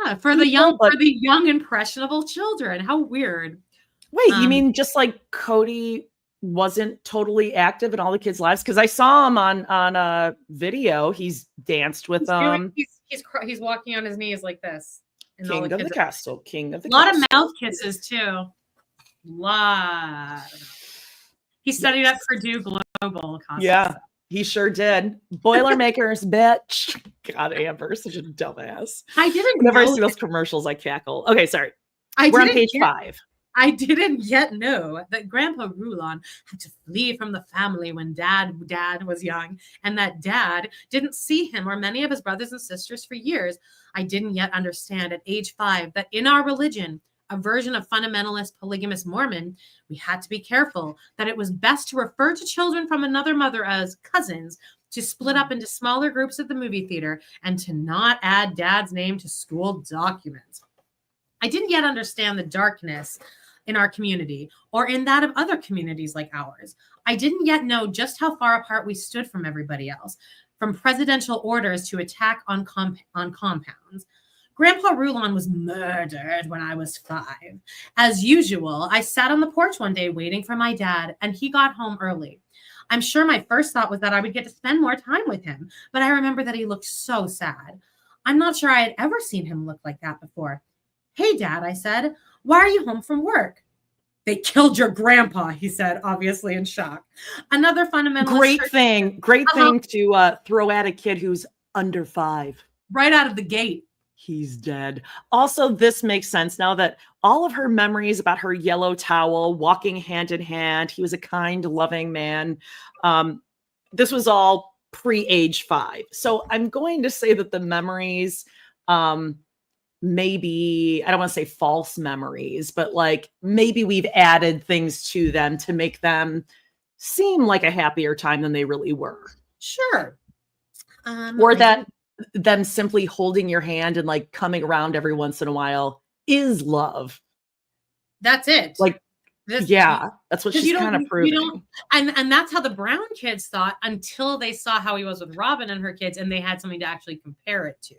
[SPEAKER 2] Yeah, for the young impressionable children. How weird.
[SPEAKER 1] Wait, you mean just like Kody wasn't totally active in all the kids' lives? Because I saw him on a video. He's danced with them.
[SPEAKER 2] He's walking on his knees like this.
[SPEAKER 1] King of the castle. King of the
[SPEAKER 2] castle. A lot
[SPEAKER 1] of
[SPEAKER 2] mouth kisses too. He studied at Purdue Global.
[SPEAKER 1] Yeah, he sure did. Boilermakers, bitch. God, Amber, such a dumbass. Whenever I see those commercials, I cackle. Okay, sorry. We're on page 5.
[SPEAKER 2] I didn't yet know that Grandpa Rulon had to flee from the family when dad was young, and that dad didn't see him or many of his brothers and sisters for years. I didn't yet understand at age 5 that in our religion, a version of fundamentalist polygamous Mormon, we had to be careful that it was best to refer to children from another mother as cousins, to split up into smaller groups at the movie theater, and to not add dad's name to school documents. I didn't yet understand the darkness in our community or in that of other communities like ours. I didn't yet know just how far apart we stood from everybody else, from presidential orders to attack on compounds. Grandpa Rulon was murdered when I was 5. As usual, I sat on the porch one day waiting for my dad, and he got home early. I'm sure my first thought was that I would get to spend more time with him, but I remember that he looked so sad. I'm not sure I had ever seen him look like that before. Hey, Dad, I said, why are you home from work? They killed your grandpa, he said, obviously in shock. Another fundamental
[SPEAKER 1] great thing to throw at a kid who's under 5.
[SPEAKER 2] Right out of the gate.
[SPEAKER 1] He's dead. Also, this makes sense now that all of her memories about her yellow towel, walking hand in hand, he was a kind, loving man. This was all pre-age 5. So I'm going to say that the memories, maybe, I don't want to say false memories, but like maybe we've added things to them to make them seem like a happier time than they really were.
[SPEAKER 2] Sure.
[SPEAKER 1] Or that them simply holding your hand and like coming around every once in a while is love.
[SPEAKER 2] That's it.
[SPEAKER 1] Like, that's what she's kind of proving.
[SPEAKER 2] And that's how the Brown kids thought until they saw how he was with Robin and her kids, and they had something to actually compare it to.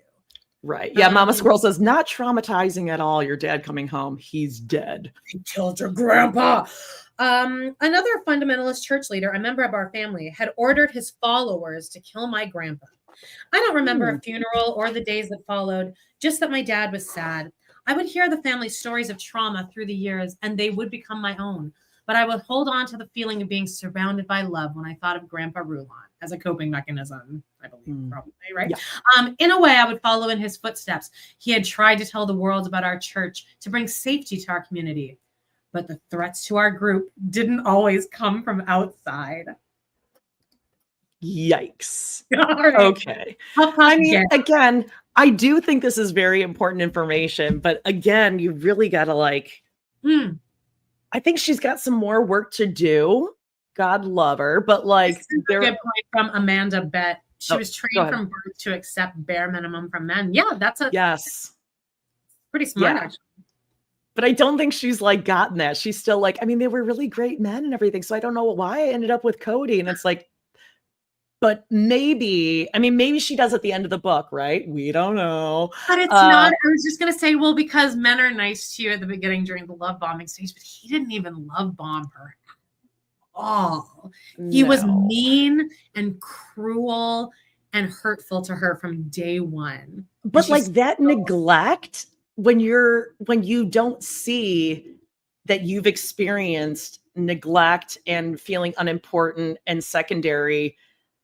[SPEAKER 1] Right. Yeah. Mama Squirrel says, not traumatizing at all. Your dad coming home. He's dead.
[SPEAKER 2] He killed your grandpa. Another fundamentalist church leader, a member of our family, had ordered his followers to kill my grandpa. I don't remember a funeral or the days that followed, just that my dad was sad. I would hear the family stories of trauma through the years, and they would become my own. But I would hold on to the feeling of being surrounded by love when I thought of Grandpa Rulon as a coping mechanism, I believe, probably, right? Yeah. In a way, I would follow in his footsteps. He had tried to tell the world about our church to bring safety to our community. But the threats to our group didn't always come from outside.
[SPEAKER 1] Yikes.
[SPEAKER 2] Right.
[SPEAKER 1] Okay. I mean, again, I do think this is very important information, but again, you really got to like, I think she's got some more work to do. God love her, but like,
[SPEAKER 2] this is a good point from Amanda Bett. She was trained from birth to accept bare minimum from men. Yeah, that's pretty smart, actually.
[SPEAKER 1] But I don't think she's like gotten that. She's still like, I mean, they were really great men and everything. So I don't know why I ended up with Kody. And it's like, but maybe she does at the end of the book, right? We don't know.
[SPEAKER 2] But it's not, I was just going to say, well, because men are nice to you at the beginning during the love bombing stage, but he didn't even love bomb her at all. He was mean and cruel and hurtful to her from day one.
[SPEAKER 1] But like that neglect, when you don't see that you've experienced neglect and feeling unimportant and secondary,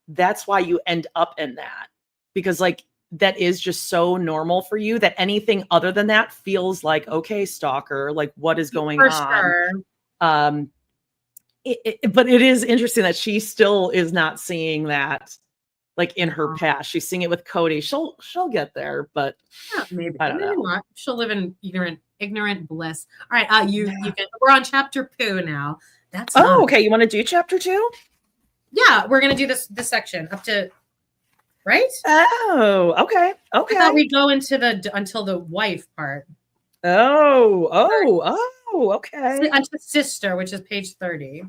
[SPEAKER 1] that's why you end up in that, because like that is just so normal for you that anything other than that feels like, okay, stalker, like what is going on?
[SPEAKER 2] Sure.
[SPEAKER 1] But it is interesting that she still is not seeing that like in her past. She's seeing it with Kody. She'll get there, but
[SPEAKER 2] maybe
[SPEAKER 1] I don't know.
[SPEAKER 2] Not. She'll live in ignorant bliss. All right, we're on chapter 2 now. That's
[SPEAKER 1] okay. You want to do chapter 2?
[SPEAKER 2] Yeah, we're gonna do this section up to, right?
[SPEAKER 1] Oh, okay. Okay.
[SPEAKER 2] I thought we'd go into until the wife part.
[SPEAKER 1] Oh, okay.
[SPEAKER 2] Until sister, which is page 30.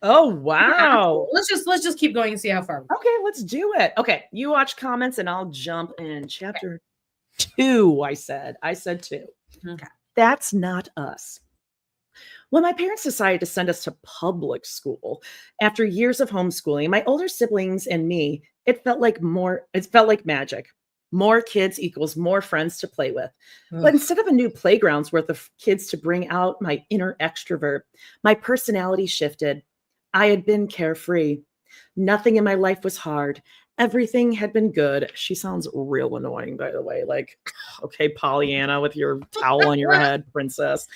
[SPEAKER 1] Oh, wow.
[SPEAKER 2] Let's just keep going and see how far.
[SPEAKER 1] Okay, let's do it. Okay, you watch comments and I'll jump in. Chapter 2, I said 2.
[SPEAKER 2] Okay.
[SPEAKER 1] That's not us. When my parents decided to send us to public school after years of homeschooling, my older siblings and me, it felt like magic. More kids equals more friends to play with.
[SPEAKER 2] Ugh.
[SPEAKER 1] But instead of a new playground's worth of kids to bring out my inner extrovert, my personality shifted. I had been carefree. Nothing in my life was hard. Everything had been good. She sounds real annoying, by the way. Like, okay, Pollyanna with your towel on your head, princess.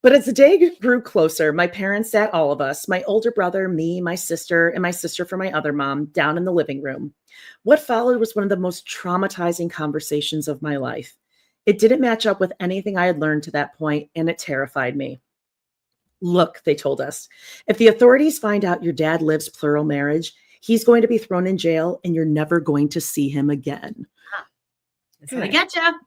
[SPEAKER 1] But as the day grew closer, my parents sat all of us, my older brother, me, my sister, and my sister from my other mom, down in the living room. What followed was one of the most traumatizing conversations of my life. It didn't match up with anything I had learned to that point, and it terrified me. Look, they told us, if the authorities find out your dad lives plural marriage, he's going to be thrown in jail and you're never going to see him again.
[SPEAKER 2] That's gonna get you.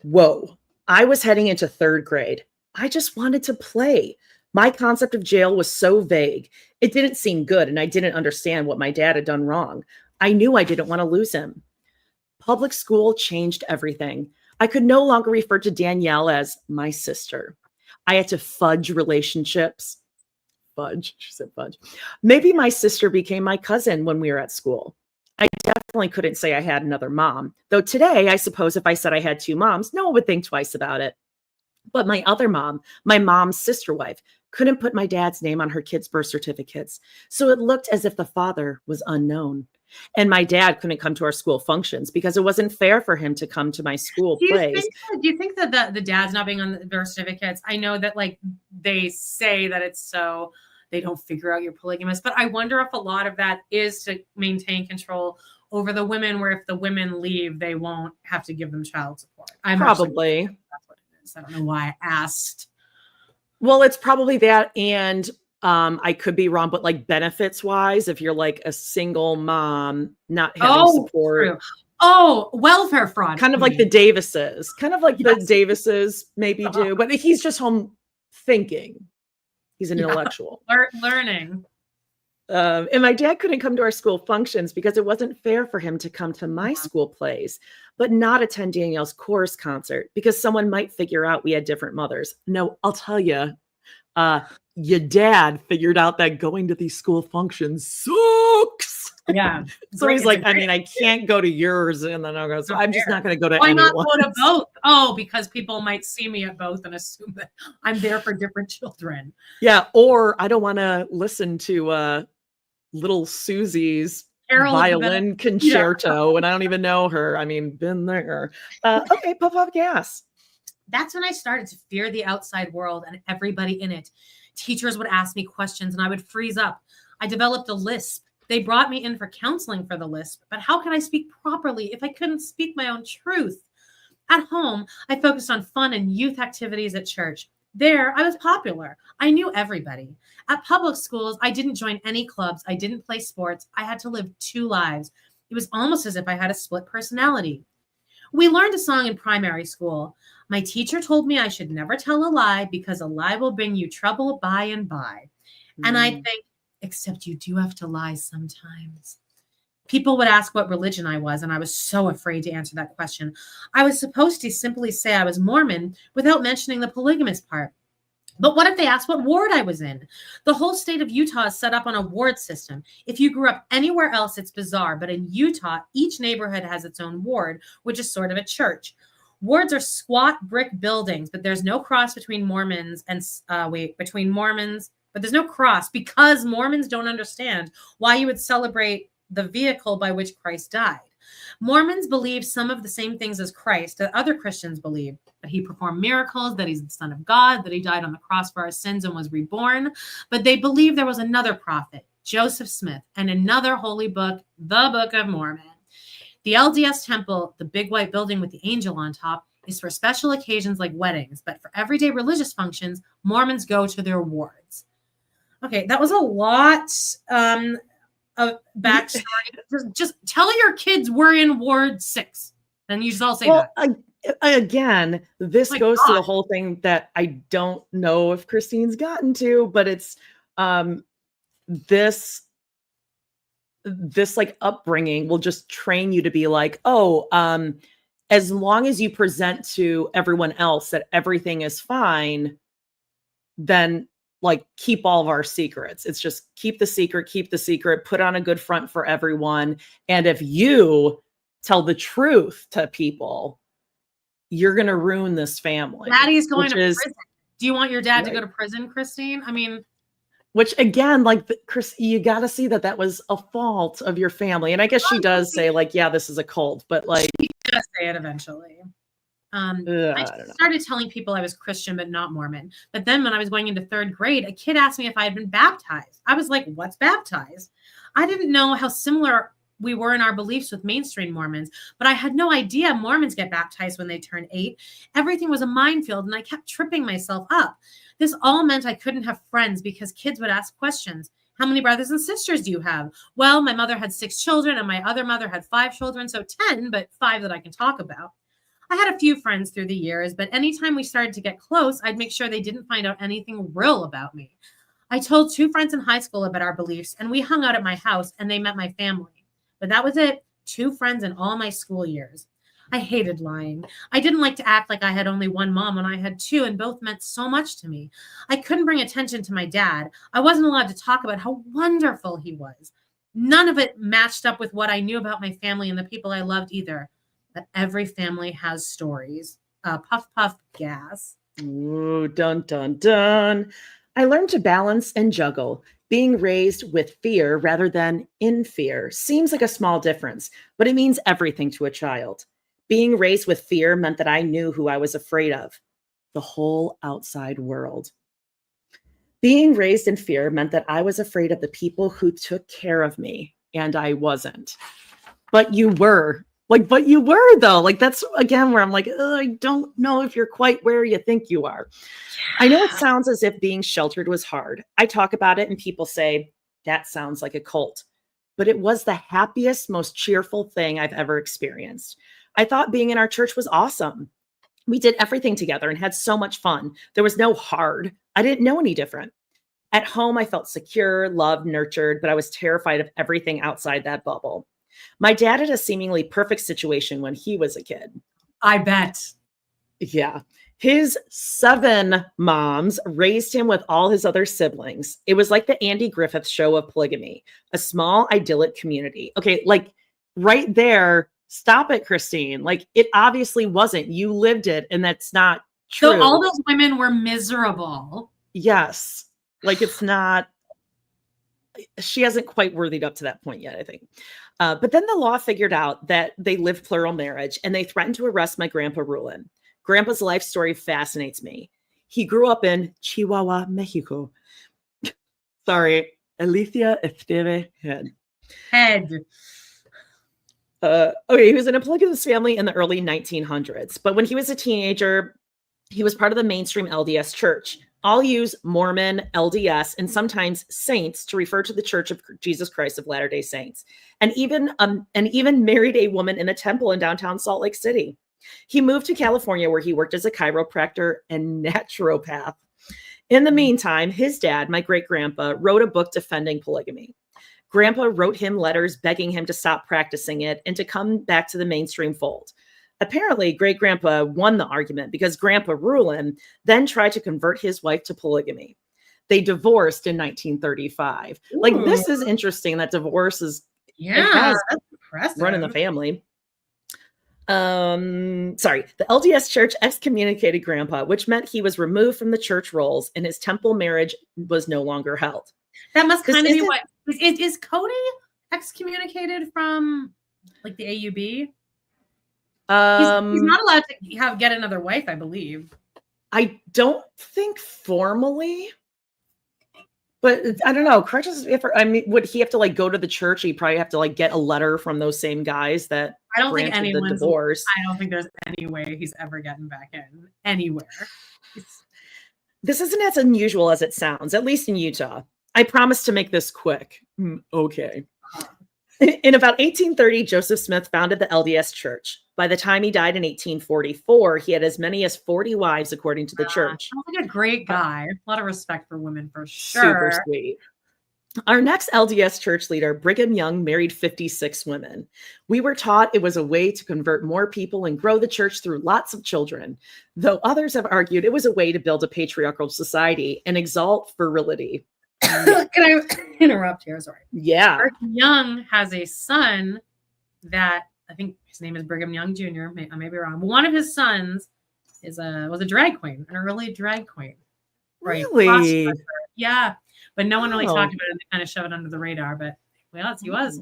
[SPEAKER 1] Whoa. I was heading into 3rd grade. I just wanted to play. My concept of jail was so vague. It didn't seem good, and I didn't understand what my dad had done wrong. I knew I didn't want to lose him. Public school changed everything. I could no longer refer to Danielle as my sister. I had to fudge relationships. Fudge, she said fudge. Maybe my sister became my cousin when we were at school. I definitely couldn't say I had another mom, though today, I suppose if I said I had 2 moms, no one would think twice about it. But my other mom, my mom's sister wife, couldn't put my dad's name on her kids' birth certificates. So it looked as if the father was unknown. And my dad couldn't come to our school functions because it wasn't fair for him to come to my school plays.
[SPEAKER 2] Do you think that the dad's not being on the birth certificates? I know that like they say that it's so they don't figure out you're polygamous, but I wonder if a lot of that is to maintain control over the women, where if the women leave, they won't have to give them child support.
[SPEAKER 1] Probably.
[SPEAKER 2] That's what it is. I don't know why I asked.
[SPEAKER 1] Well, it's probably that, and I could be wrong, but like benefits wise, if you're like a single mom, not having support.
[SPEAKER 2] True. Oh, welfare fraud.
[SPEAKER 1] Kind of like the Davises. Kind of like the Davises maybe do, but he's just home thinking. He's an intellectual.
[SPEAKER 2] Learning.
[SPEAKER 1] And my dad couldn't come to our school functions because it wasn't fair for him to come to my school plays, but not attend Danielle's chorus concert because someone might figure out we had different mothers. No, I'll tell you, your dad figured out that going to these school functions sucks.
[SPEAKER 2] Yeah.
[SPEAKER 1] So he's like, I mean, I can't go to yours, and then I'll go. So I'm just not going to go to
[SPEAKER 2] Why
[SPEAKER 1] anyone.
[SPEAKER 2] not go to both? Oh, because people might see me at both and assume that I'm there for different children.
[SPEAKER 1] Yeah, or I don't want to listen to little Susie's violin concerto, and I don't even know her. I mean, been there. Okay, puff gas.
[SPEAKER 2] That's when I started to fear the outside world and everybody in it. Teachers would ask me questions and I would freeze up. I developed a lisp. They brought me in for counseling for the lisp, but how could I speak properly if I couldn't speak my own truth? At home, I focused on fun and youth activities at church. There, I was popular. I knew everybody. At public schools, I didn't join any clubs. I didn't play sports. I had to live 2 lives. It was almost as if I had a split personality. We learned a song in primary school. My teacher told me I should never tell a lie because a lie will bring you trouble by and by. And I think, except you do have to lie sometimes. People would ask what religion I was, and I was so afraid to answer that question. I was supposed to simply say I was Mormon without mentioning the polygamous part. But what if they asked what ward I was in? The whole state of Utah is set up on a ward system. If you grew up anywhere else, it's bizarre. But in Utah, each neighborhood has its own ward, which is sort of a church. Wards are squat brick buildings, but there's no cross between Mormons and but there's no cross because Mormons don't understand why you would celebrate the vehicle by which Christ died. Mormons believe some of the same things as Christ that other Christians believe, that he performed miracles, that he's the Son of God, that he died on the cross for our sins and was reborn. But they believe there was another prophet, Joseph Smith, and another holy book, the Book of Mormon. The LDS temple, the big white building with the angel on top, is for special occasions like weddings, but for everyday religious functions, Mormons go to their wards. Okay, that was a lot. backstory. Just tell your kids we're in Ward 6. And you just all say that.
[SPEAKER 1] Again, this goes to the whole thing that I don't know if Christine's gotten to, but it's this like upbringing will just train you to be like, as long as you present to everyone else that everything is fine, then like keep all of our secrets. It's just keep the secret, put on a good front for everyone. And if you tell the truth to people, you're going to ruin this family.
[SPEAKER 2] Daddy's going to prison. Do you want your dad to go to prison, Christine? I mean,
[SPEAKER 1] which again, like Chris, you got to see that was a fault of your family. And I guess she does say like, yeah, this is a cult, but like
[SPEAKER 2] she does say it eventually. I started telling people I was Christian, but not Mormon. But then when I was going into 3rd grade, a kid asked me if I had been baptized. I was like, what's baptized? I didn't know how similar we were in our beliefs with mainstream Mormons, but I had no idea Mormons get baptized when they turn 8. Everything was a minefield, and I kept tripping myself up. This all meant I couldn't have friends because kids would ask questions. How many brothers and sisters do you have? Well, my mother had 6 children, and my other mother had 5 children, so 10, but 5 that I can talk about. I had a few friends through the years, but anytime we started to get close, I'd make sure they didn't find out anything real about me. I told 2 friends in high school about our beliefs, and we hung out at my house, and they met my family. But that was it. 2 friends in all my school years. I hated lying. I didn't like to act like I had only one mom when I had 2, and both meant so much to me. I couldn't bring attention to my dad. I wasn't allowed to talk about how wonderful he was. None of it matched up with what I knew about my family and the people I loved either. But every family has stories. Puff, puff, gas.
[SPEAKER 1] Ooh, dun, dun, dun. I learned to balance and juggle. Being raised with fear rather than in fear seems like a small difference, but it means everything to a child. Being raised with fear meant that I knew who I was afraid of, the whole outside world. Being raised in fear meant that I was afraid of the people who took care of me, and I wasn't. But you were. But you were, though. Like, that's, again, where I'm like, I don't know if you're quite where you think you are. I know it sounds as if being sheltered was hard. I talk about it and people say, that sounds like a cult. But it was the happiest, most cheerful thing I've ever experienced. I thought being in our church was awesome. We did everything together and had so much fun. There was no hard. I didn't know any different. At home, I felt secure, loved, nurtured, but I was terrified of everything outside that bubble. My dad had a seemingly perfect situation when he was a kid.
[SPEAKER 2] I bet.
[SPEAKER 1] Yeah. His 7 moms raised him with all his other siblings. It was like the Andy Griffith show of polygamy, a small idyllic community. Okay, like right there, stop it, Christine. Like it obviously wasn't. You lived it, and that's not true.
[SPEAKER 2] So all those women were miserable.
[SPEAKER 1] Yes. Like it's not. She hasn't quite worthied up to that point yet, I think. But then the law figured out that they lived plural marriage, and they threatened to arrest my grandpa Rulin. Grandpa's life story fascinates me. He grew up in Chihuahua, Mexico. Sorry, Alicia Esteve Head. Okay, he was in a polygamous family in the early 1900s. But when he was a teenager, he was part of the mainstream LDS church. I'll use Mormon, LDS, and sometimes saints to refer to the Church of Jesus Christ of Latter-day Saints, and even married a woman in a temple in downtown Salt Lake City. He moved to California where he worked as a chiropractor and naturopath. In the meantime, his dad, my great-grandpa, wrote a book defending polygamy. Grandpa wrote him letters begging him to stop practicing it and to come back to the mainstream fold. Apparently, great-grandpa won the argument because Grandpa Rulin then tried to convert his wife to polygamy. They divorced in 1935. Ooh. Like, this is interesting that divorce is
[SPEAKER 2] that's impressive.
[SPEAKER 1] Running the family. The LDS church excommunicated Grandpa, which meant he was removed from the church rolls and his temple marriage was no longer held.
[SPEAKER 2] That must kind of be what is Kody excommunicated from, like the AUB? He's not allowed to get another wife, I believe.
[SPEAKER 1] I don't think formally, but I don't know. Correct us if would he have to like go to the church? He'd probably have to like get a letter from those same guys that
[SPEAKER 2] I don't think
[SPEAKER 1] anyone's the divorce.
[SPEAKER 2] I don't think there's any way he's ever getting back in anywhere.
[SPEAKER 1] This isn't as unusual as it sounds, at least in Utah. I promise to make this quick. Okay. In about 1830, Joseph Smith founded the LDS Church. By the time he died in 1844, he had as many as 40 wives, according to the church.
[SPEAKER 2] Sounds like a great guy. A lot of respect for women, for sure.
[SPEAKER 1] Super sweet. Our next LDS church leader, Brigham Young, married 56 women. We were taught it was a way to convert more people and grow the church through lots of children, though others have argued it was a way to build a patriarchal society and exalt virility.
[SPEAKER 2] Can I interrupt here? Sorry.
[SPEAKER 1] Yeah.
[SPEAKER 2] Brigham Young has a son that I think his name is Brigham Young Jr. I may be wrong. But one of his sons was a drag queen, an early drag queen. Right.
[SPEAKER 1] Really?
[SPEAKER 2] Yeah. But no one really talked about it. They kind of shoved it under the radar. But well, he was.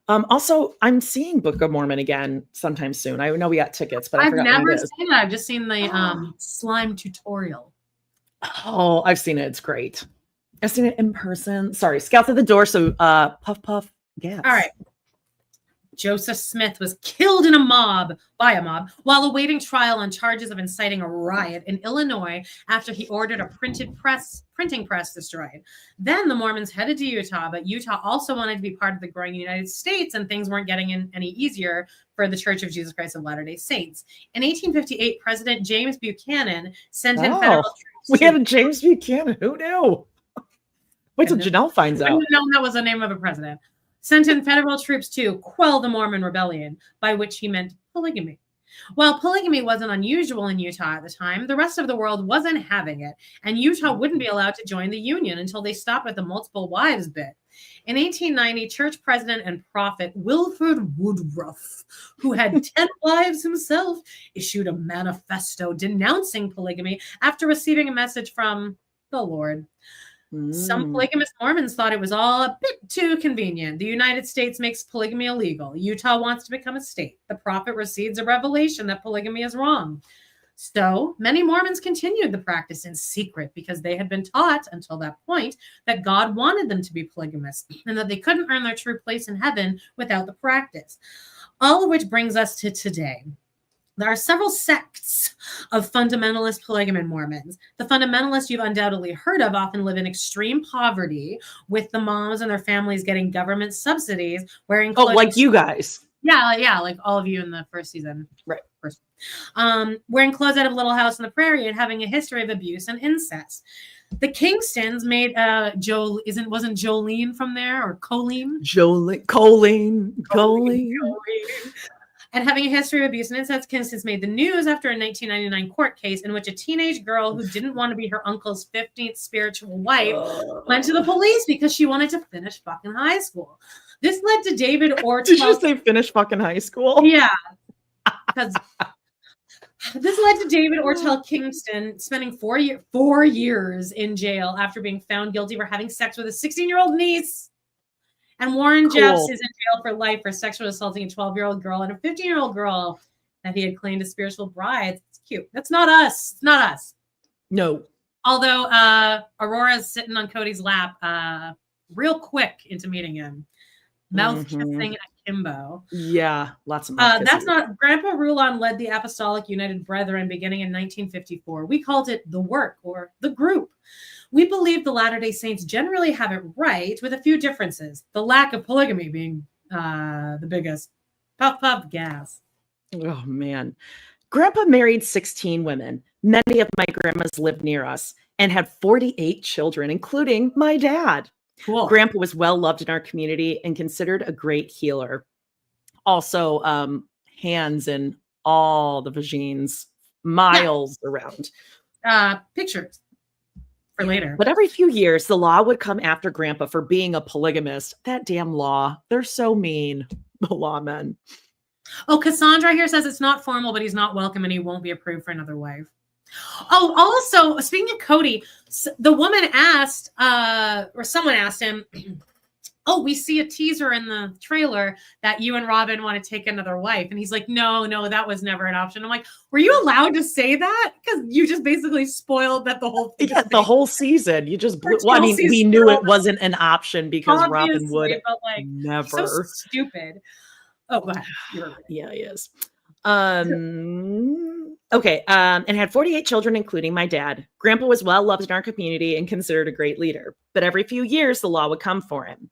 [SPEAKER 1] Also, I'm seeing Book of Mormon again sometime soon. I know we got tickets, but
[SPEAKER 2] I've never seen it. I've just seen the slime tutorial.
[SPEAKER 1] Oh, I've seen it. It's great. I've seen it in person. Sorry, Scout at the door. So puff, puff, gas.
[SPEAKER 2] All right. Joseph Smith was killed in by a mob while awaiting trial on charges of inciting a riot in Illinois after he ordered a printing press destroyed. Then the Mormons headed to Utah, but Utah also wanted to be part of the growing United States, and things weren't getting any easier for the Church of Jesus Christ of Latter-day Saints. In 1858, President James Buchanan sent in federal troops.
[SPEAKER 1] We had a James Buchanan. Who knew? Wait till Janelle finds out.
[SPEAKER 2] I didn't know that was the name of a president. Sent in federal troops to quell the Mormon rebellion, by which he meant polygamy. While polygamy wasn't unusual in Utah at the time, the rest of the world wasn't having it, and Utah wouldn't be allowed to join the union until they stopped at the multiple wives bit. In 1890, church president and prophet Wilford Woodruff, who had 10 wives himself, issued a manifesto denouncing polygamy after receiving a message from the Lord. Some polygamous Mormons thought it was all a bit too convenient. The United States makes polygamy illegal. Utah wants to become a state. The prophet receives a revelation that polygamy is wrong. So many Mormons continued the practice in secret because they had been taught until that point that God wanted them to be polygamous and that they couldn't earn their true place in heaven without the practice. All of which brings us to today. There are several sects of fundamentalist polygamy Mormons. The fundamentalists you've undoubtedly heard of often live in extreme poverty, with the moms and their families getting government subsidies, wearing clothes.
[SPEAKER 1] Oh, like you guys.
[SPEAKER 2] Yeah, like all of you in the first season.
[SPEAKER 1] Right.
[SPEAKER 2] Wearing clothes out of Little House on the Prairie and having a history of abuse and incest. The Kingstons made wasn't Jolene from there, or Colleen?
[SPEAKER 1] Colleen.
[SPEAKER 2] And having a history of abuse and incest. Kingstons made the news after a 1999 court case in which a teenage girl who didn't want to be her uncle's 15th spiritual wife went to the police because she wanted to finish fucking high school. This led to David Ortel.
[SPEAKER 1] Did you say finish fucking high school?
[SPEAKER 2] Yeah. Because this led to David Ortel Kingston spending 4 years in jail after being found guilty for having sex with a 16-year-old niece. And Warren Jeffs is in jail for life for sexually assaulting a 12-year-old girl and a 15-year-old girl that he had claimed as spiritual brides. It's cute. That's not us. It's not us.
[SPEAKER 1] No.
[SPEAKER 2] Although Aurora's sitting on Kody's lap real quick into meeting him. Mouth kissing akimbo.
[SPEAKER 1] Yeah, lots of mouth
[SPEAKER 2] that's not Grandpa Rulon led the Apostolic United Brethren beginning in 1954. We called it the work or the group. We believe the Latter-day Saints generally have it right, with a few differences. The lack of polygamy being the biggest. Puff, puff, gas.
[SPEAKER 1] Oh, man. Grandpa married 16 women. Many of my grandmas lived near us and had 48 children, including my dad.
[SPEAKER 2] Cool.
[SPEAKER 1] Grandpa was well loved in our community and considered a great healer. Also, hands in all the vagines, miles around.
[SPEAKER 2] Pictures. For later.
[SPEAKER 1] But every few years, the law would come after Grandpa for being a polygamist. That damn law. They're so mean, the lawmen.
[SPEAKER 2] Oh, Cassandra here says it's not formal, but he's not welcome and he won't be approved for another wife. Oh, also, speaking of Kody, the woman asked, or someone asked him, oh, we see a teaser in the trailer that you and Robin want to take another wife. And he's like, no, that was never an option. I'm like, were you allowed to say that? Because you just basically spoiled that the whole thing.
[SPEAKER 1] Yeah, the whole season. You just blew. Well, I mean, we knew it wasn't an option because Robin would never.
[SPEAKER 2] So stupid. Oh, go ahead.
[SPEAKER 1] Yeah, he is. Okay. And had 48 children, including my dad. Grandpa was well loved in our community and considered a great leader. But every few years, the law would come for him.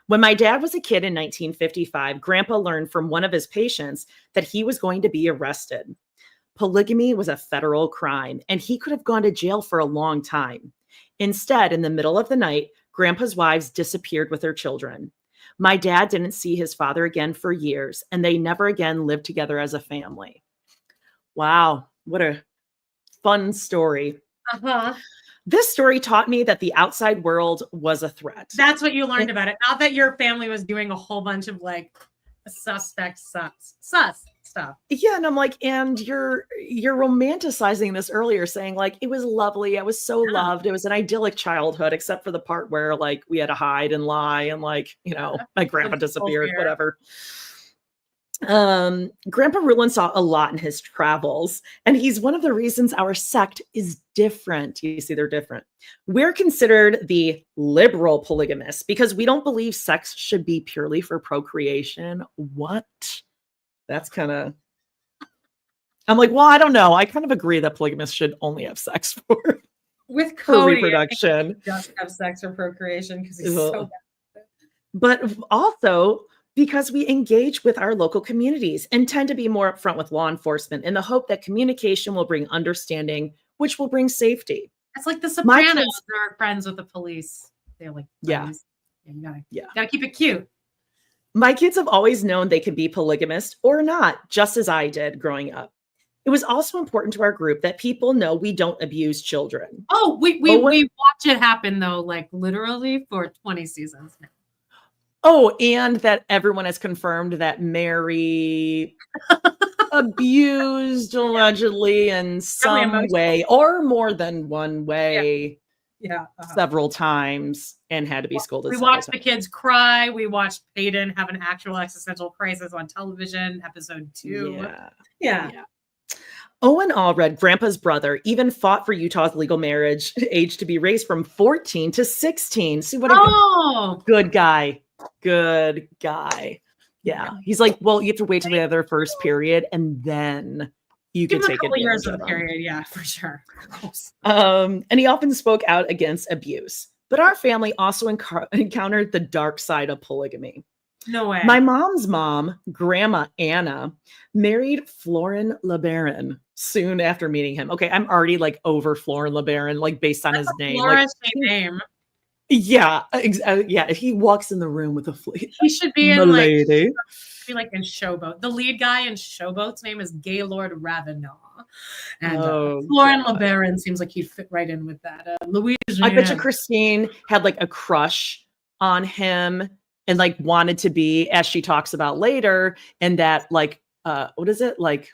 [SPEAKER 1] When my dad was a kid in 1955, Grandpa learned from one of his patients that he was going to be arrested. Polygamy was a federal crime, and he could have gone to jail for a long time. Instead, in the middle of the night, Grandpa's wives disappeared with their children. My dad didn't see his father again for years, and they never again lived together as a family. Wow, what a fun story.
[SPEAKER 2] Uh-huh.
[SPEAKER 1] This story taught me that the outside world was a threat.
[SPEAKER 2] That's what you learned about it. Not that your family was doing a whole bunch of like suspect sus stuff.
[SPEAKER 1] Yeah, and I'm like, and you're romanticizing this earlier, saying like it was lovely, I was so loved, it was an idyllic childhood, except for the part where like we had to hide and lie and like, you know, my grandpa disappeared, whatever. Grandpa Rulon saw a lot in his travels, and he's one of the reasons our sect is different. You see, they're different. We're considered the liberal polygamists because we don't believe sex should be purely for procreation. What? That's kind of, I'm like, well, I don't know. I kind of agree that polygamists should only have sex for
[SPEAKER 2] with Kody,
[SPEAKER 1] for reproduction.
[SPEAKER 2] Just have sex for procreation because he's so bad.
[SPEAKER 1] But also because we engage with our local communities and tend to be more upfront with law enforcement in the hope that communication will bring understanding, which will bring safety.
[SPEAKER 2] It's like the Sopranos are friends with the police. They're like, friends. You gotta keep it cute.
[SPEAKER 1] My kids have always known they can be polygamist or not, just as I did growing up. It was also important to our group that people know we don't abuse children.
[SPEAKER 2] Oh, we watch it happen though, like literally for 20 seasons now.
[SPEAKER 1] Oh, and that everyone has confirmed that Meri abused allegedly in some way or more than one way.
[SPEAKER 2] Yeah.
[SPEAKER 1] Several times and had to be scolded.
[SPEAKER 2] We watched the kids cry. We watched Paedon have an actual existential crisis on television, episode 2. Yeah.
[SPEAKER 1] Owen Allred, Grandpa's brother, even fought for Utah's legal marriage age to be raised from 14 to 16. See what a good guy. Good guy. Yeah. He's like, well, you have to wait till they have their first period and then you can take it.
[SPEAKER 2] Years of the period, yeah, for sure.
[SPEAKER 1] And he often spoke out against abuse. But our family also encountered the dark side of polygamy.
[SPEAKER 2] No way.
[SPEAKER 1] My mom's mom, Grandma Anna, married Florin LeBaron soon after meeting him. Okay, I'm already like over Florin LeBaron, like based on his name.
[SPEAKER 2] Florin's name.
[SPEAKER 1] Yeah, yeah. If he walks in the room with a
[SPEAKER 2] he should be in
[SPEAKER 1] lady.
[SPEAKER 2] Like in Showboat. The lead guy in Showboat's name is Gaylord Ravenel. And Florin LeBaron seems like he'd fit right in with that. Louise,
[SPEAKER 1] I bet you Christine had like a crush on him and like wanted to be, as she talks about later, and that like, what is it? Like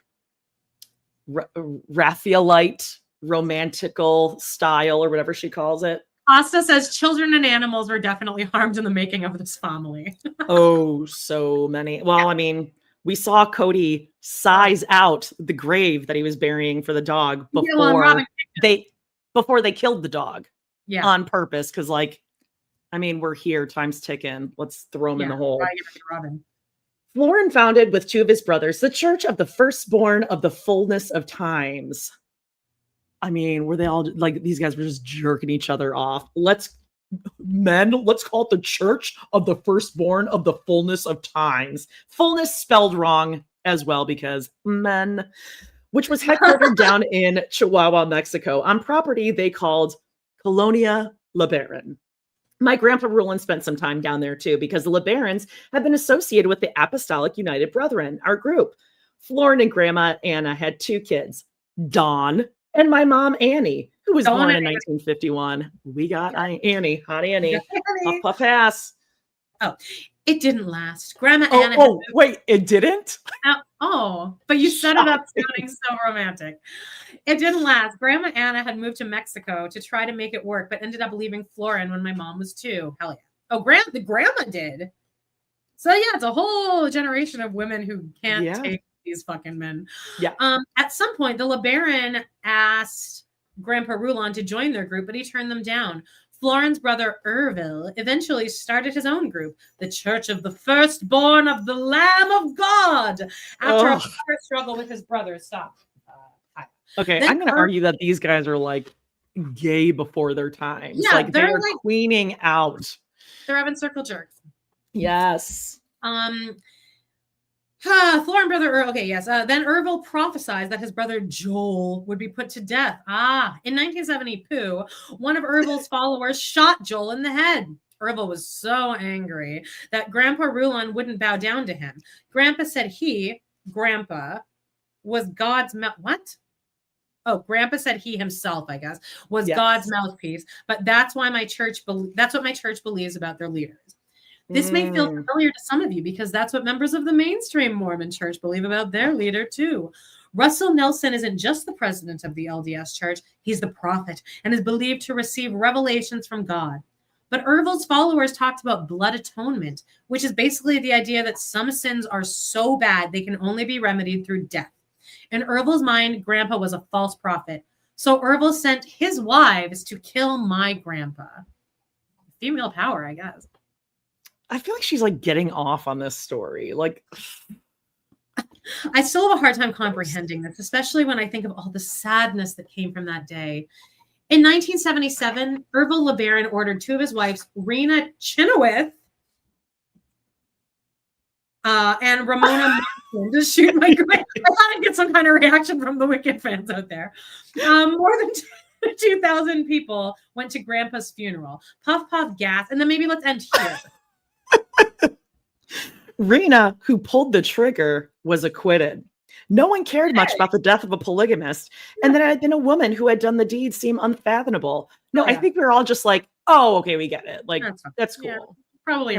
[SPEAKER 1] Raphaelite romantical style or whatever she calls it.
[SPEAKER 2] Asta says children and animals were definitely harmed in the making of this family.
[SPEAKER 1] Oh, so many. Well, I mean, we saw Kody size out the grave that he was burying for the dog before they killed the dog on purpose. Because, like, I mean, we're here, time's ticking. Let's throw him in the hole. Florin founded with 2 of his brothers the Church of the Firstborn of the Fullness of Times. I mean, were they all like these guys were just jerking each other off? Let's call it the Church of the Firstborn of the Fullness of Times. Fullness spelled wrong as well because men, which was headquartered down in Chihuahua, Mexico, on property they called Colonia LeBaron. My grandpa Rulon spent some time down there too because the LeBarons had been associated with the Apostolic United Brethren, our group. Florin and Grandma Anna had 2 kids, Dawn and my mom, Annie, who was born in 1951. We got Annie, hot Annie. Puff, puff, pass.
[SPEAKER 2] Oh, it didn't last. Grandma Anna.
[SPEAKER 1] Oh, wait, it didn't?
[SPEAKER 2] But you set it up sounding so romantic. It didn't last. Grandma Anna had moved to Mexico to try to make it work, but ended up leaving Florin when my mom was 2. Hell yeah. Oh, the grandma did. So yeah, it's a whole generation of women who can't take these fucking men.
[SPEAKER 1] Yeah.
[SPEAKER 2] At some point, the LeBaron asked Grandpa Rulon to join their group, but he turned them down. Florin's brother Ervil eventually started his own group, the Church of the Firstborn of the Lamb of God. After a hard struggle with his brothers,
[SPEAKER 1] Okay, then I'm going to argue that these guys are like gay before their time.
[SPEAKER 2] Yeah,
[SPEAKER 1] like they're queening out.
[SPEAKER 2] They're having circle jerks.
[SPEAKER 1] Yes.
[SPEAKER 2] Flora and brother Earl. Okay, yes. Then Ervil prophesied that his brother Joel would be put to death. In 1972, one of Ervil's followers shot Joel in the head. Ervil was so angry that Grandpa Rulon wouldn't bow down to him. Grandpa said Grandpa was God's what? Oh, Grandpa said he himself, I guess, was God's mouthpiece. But that's why that's what my church believes about their leaders. This may feel familiar to some of you because that's what members of the mainstream Mormon church believe about their leader too. Russell Nelson isn't just the president of the LDS church, he's the prophet and is believed to receive revelations from God. But Ervil's followers talked about blood atonement, which is basically the idea that some sins are so bad they can only be remedied through death. In Ervil's mind, Grandpa was a false prophet. So Ervil sent his wives to kill my grandpa. Female power, I guess.
[SPEAKER 1] I feel like she's like getting off on this story. Like,
[SPEAKER 2] I still have a hard time comprehending this, especially when I think of all the sadness that came from that day. In 1977, Ervil LeBaron ordered two of his wives, Rena Chenoweth and Ramona Martin, to shoot my grandpa. I thought I'd get some kind of reaction from the Wicked fans out there. More than 2,000 people went to Grandpa's funeral. Puff, puff, gas. And then maybe let's end here.
[SPEAKER 1] Rena, who pulled the trigger, was acquitted. No one cared much about the death of a polygamist, and that it had been a woman who had done the deed seem unfathomable. No, I think we were all just like, oh, okay, we get it. Like, that's cool.
[SPEAKER 2] Yeah, probably.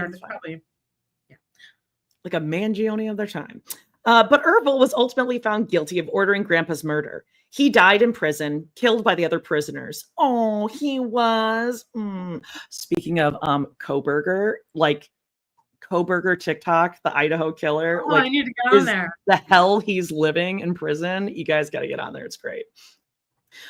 [SPEAKER 1] Like a Mangione of their time. But Ervil was ultimately found guilty of ordering Grandpa's murder. He died in prison, killed by the other prisoners. Oh, he was. Speaking of Koberger, like, Koberger TikTok, the Idaho killer.
[SPEAKER 2] Oh, I need to get on there.
[SPEAKER 1] The hell he's living in prison. You guys got to get on there. It's great.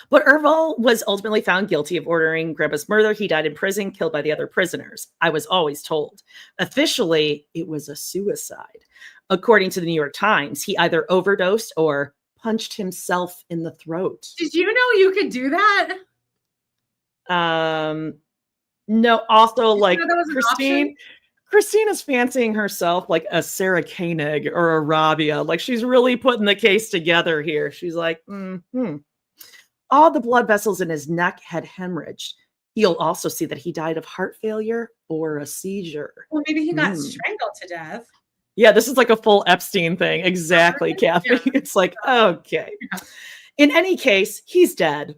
[SPEAKER 1] But Ervil was ultimately found guilty of ordering Grandpa's murder. He died in prison, killed by the other prisoners. I was always told. Officially, it was a suicide. According to the New York Times, he either overdosed or punched himself in the throat.
[SPEAKER 2] Did you know you could do that?
[SPEAKER 1] No, also like Christine is fancying herself like a Sarah Koenig or a Rabia. Like she's really putting the case together here. She's like, All the blood vessels in his neck had hemorrhaged. You'll also see that he died of heart failure or a seizure.
[SPEAKER 2] Well, maybe he got strangled to death.
[SPEAKER 1] Yeah, this is like a full Epstein thing. Exactly, Kathy. Yeah. It's like, okay. Yeah. In any case, he's dead.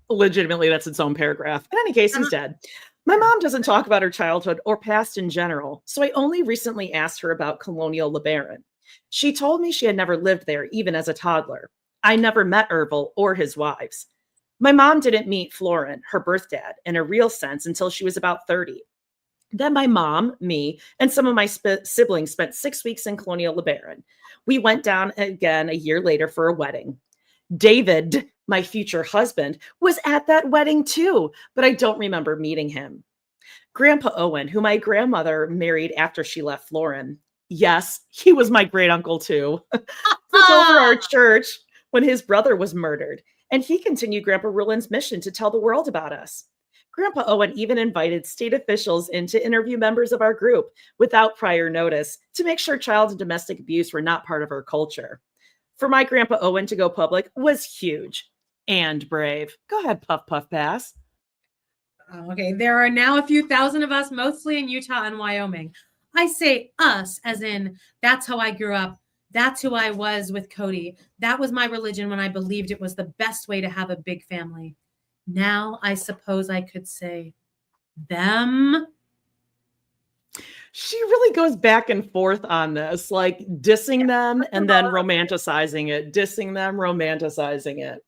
[SPEAKER 1] Legitimately, that's its own paragraph. In any case, he's dead. My mom doesn't talk about her childhood or past in general, so I only recently asked her about Colonial LeBaron. She told me she had never lived there, even as a toddler. I never met Ervil or his wives. My mom didn't meet Florin, her birth dad, in a real sense until she was about 30. Then my mom, me, and some of my siblings spent 6 weeks in Colonial LeBaron. We went down again a year later for a wedding. David, my future husband, was at that wedding too, but I don't remember meeting him. Grandpa Owen, who my grandmother married after she left Florin. Yes, he was my great uncle too. Took over our church when his brother was murdered, and he continued Grandpa Rulin's mission to tell the world about us. Grandpa Owen even invited state officials in to interview members of our group without prior notice to make sure child and domestic abuse were not part of our culture. For my Grandpa Owen to go public was huge and brave. Go ahead, Puff Puff Pass.
[SPEAKER 2] Okay, there are now a few thousand of us, mostly in Utah and Wyoming. I say us as in that's how I grew up. That's who I was with Kody. That was my religion when I believed it was the best way to have a big family. Now I suppose I could say them.
[SPEAKER 1] She really goes back and forth on this, like dissing them and then romanticizing it, dissing them, romanticizing it.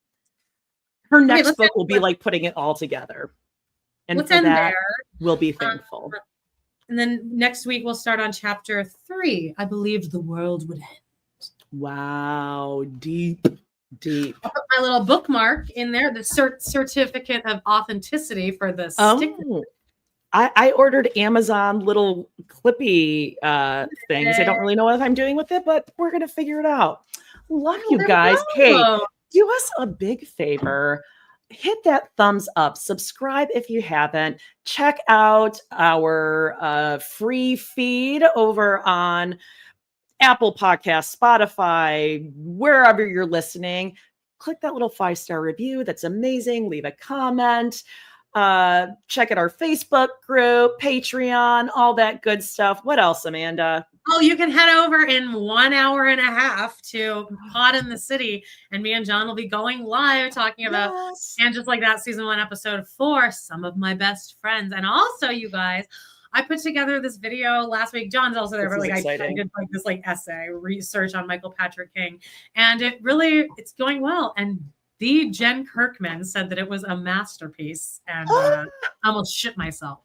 [SPEAKER 1] Her next book will be like putting it all together. And for that, we'll be thankful.
[SPEAKER 2] And then next week, we'll start on chapter 3. I believed the world would end.
[SPEAKER 1] Wow. Deep.
[SPEAKER 2] I'll put my little bookmark in there, the certificate of authenticity for the sticker.
[SPEAKER 1] I ordered Amazon little clippy things. I don't really know what I'm doing with it, but we're going to figure it out. Love you guys. Hey, do us a big favor. hit that thumbs up, subscribe if you haven't. Check out our free feed over on Apple Podcasts, Spotify, wherever you're listening. Click that little 5-star review. That's amazing. Leave a comment. Check out our Facebook group, Patreon, all that good stuff. What else, Amanda?
[SPEAKER 2] Oh, you can head over in 1 hour and a half to Pod in the City, and me and John will be going live talking about And Just Like That season 1, episode 4, Some of My Best Friends. And also, you guys, I put together this video last week. John's also there, but like I did like this like essay research on Michael Patrick King, and it's going well. And the Jen Kirkman said that it was a masterpiece, and I almost shit myself.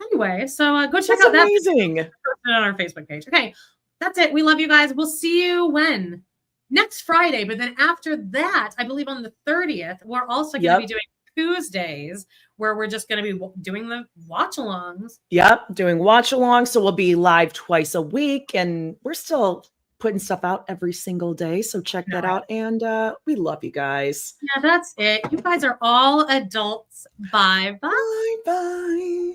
[SPEAKER 2] Anyway, so go check out that on our Facebook page. Okay, that's it. We love you guys. We'll see you when? Next Friday. But then after that, I believe on the 30th, we're also going to be doing Tuesdays, where we're just going to be doing the watch-alongs.
[SPEAKER 1] Yep, doing watch-alongs. So we'll be live twice a week, and we're still putting stuff out every single day. So check that out. And we love you guys.
[SPEAKER 2] Yeah, that's it. You guys are all adults. Bye.
[SPEAKER 1] Bye. Bye.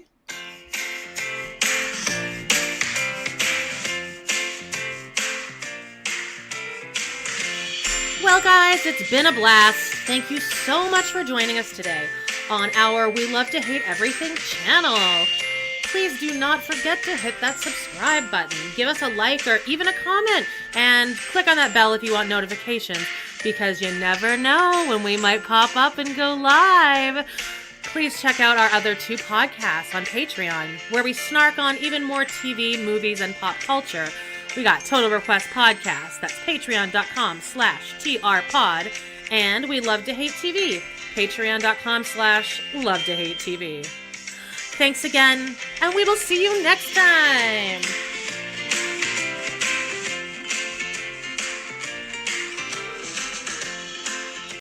[SPEAKER 3] Well, guys, it's been a blast. Thank you so much for joining us today on our We Love to Hate Everything channel. Please do not forget to hit that subscribe button. Give us a like or even a comment, and click on that bell if you want notifications, because you never know when we might pop up and go live. Please check out our other 2 podcasts on Patreon, where we snark on even more TV, movies, and pop culture. We got Total Request Podcast, that's patreon.com/trpod, and We Love to Hate TV, patreon.com/Love to Hate TV. Thanks again, and we will see you next time.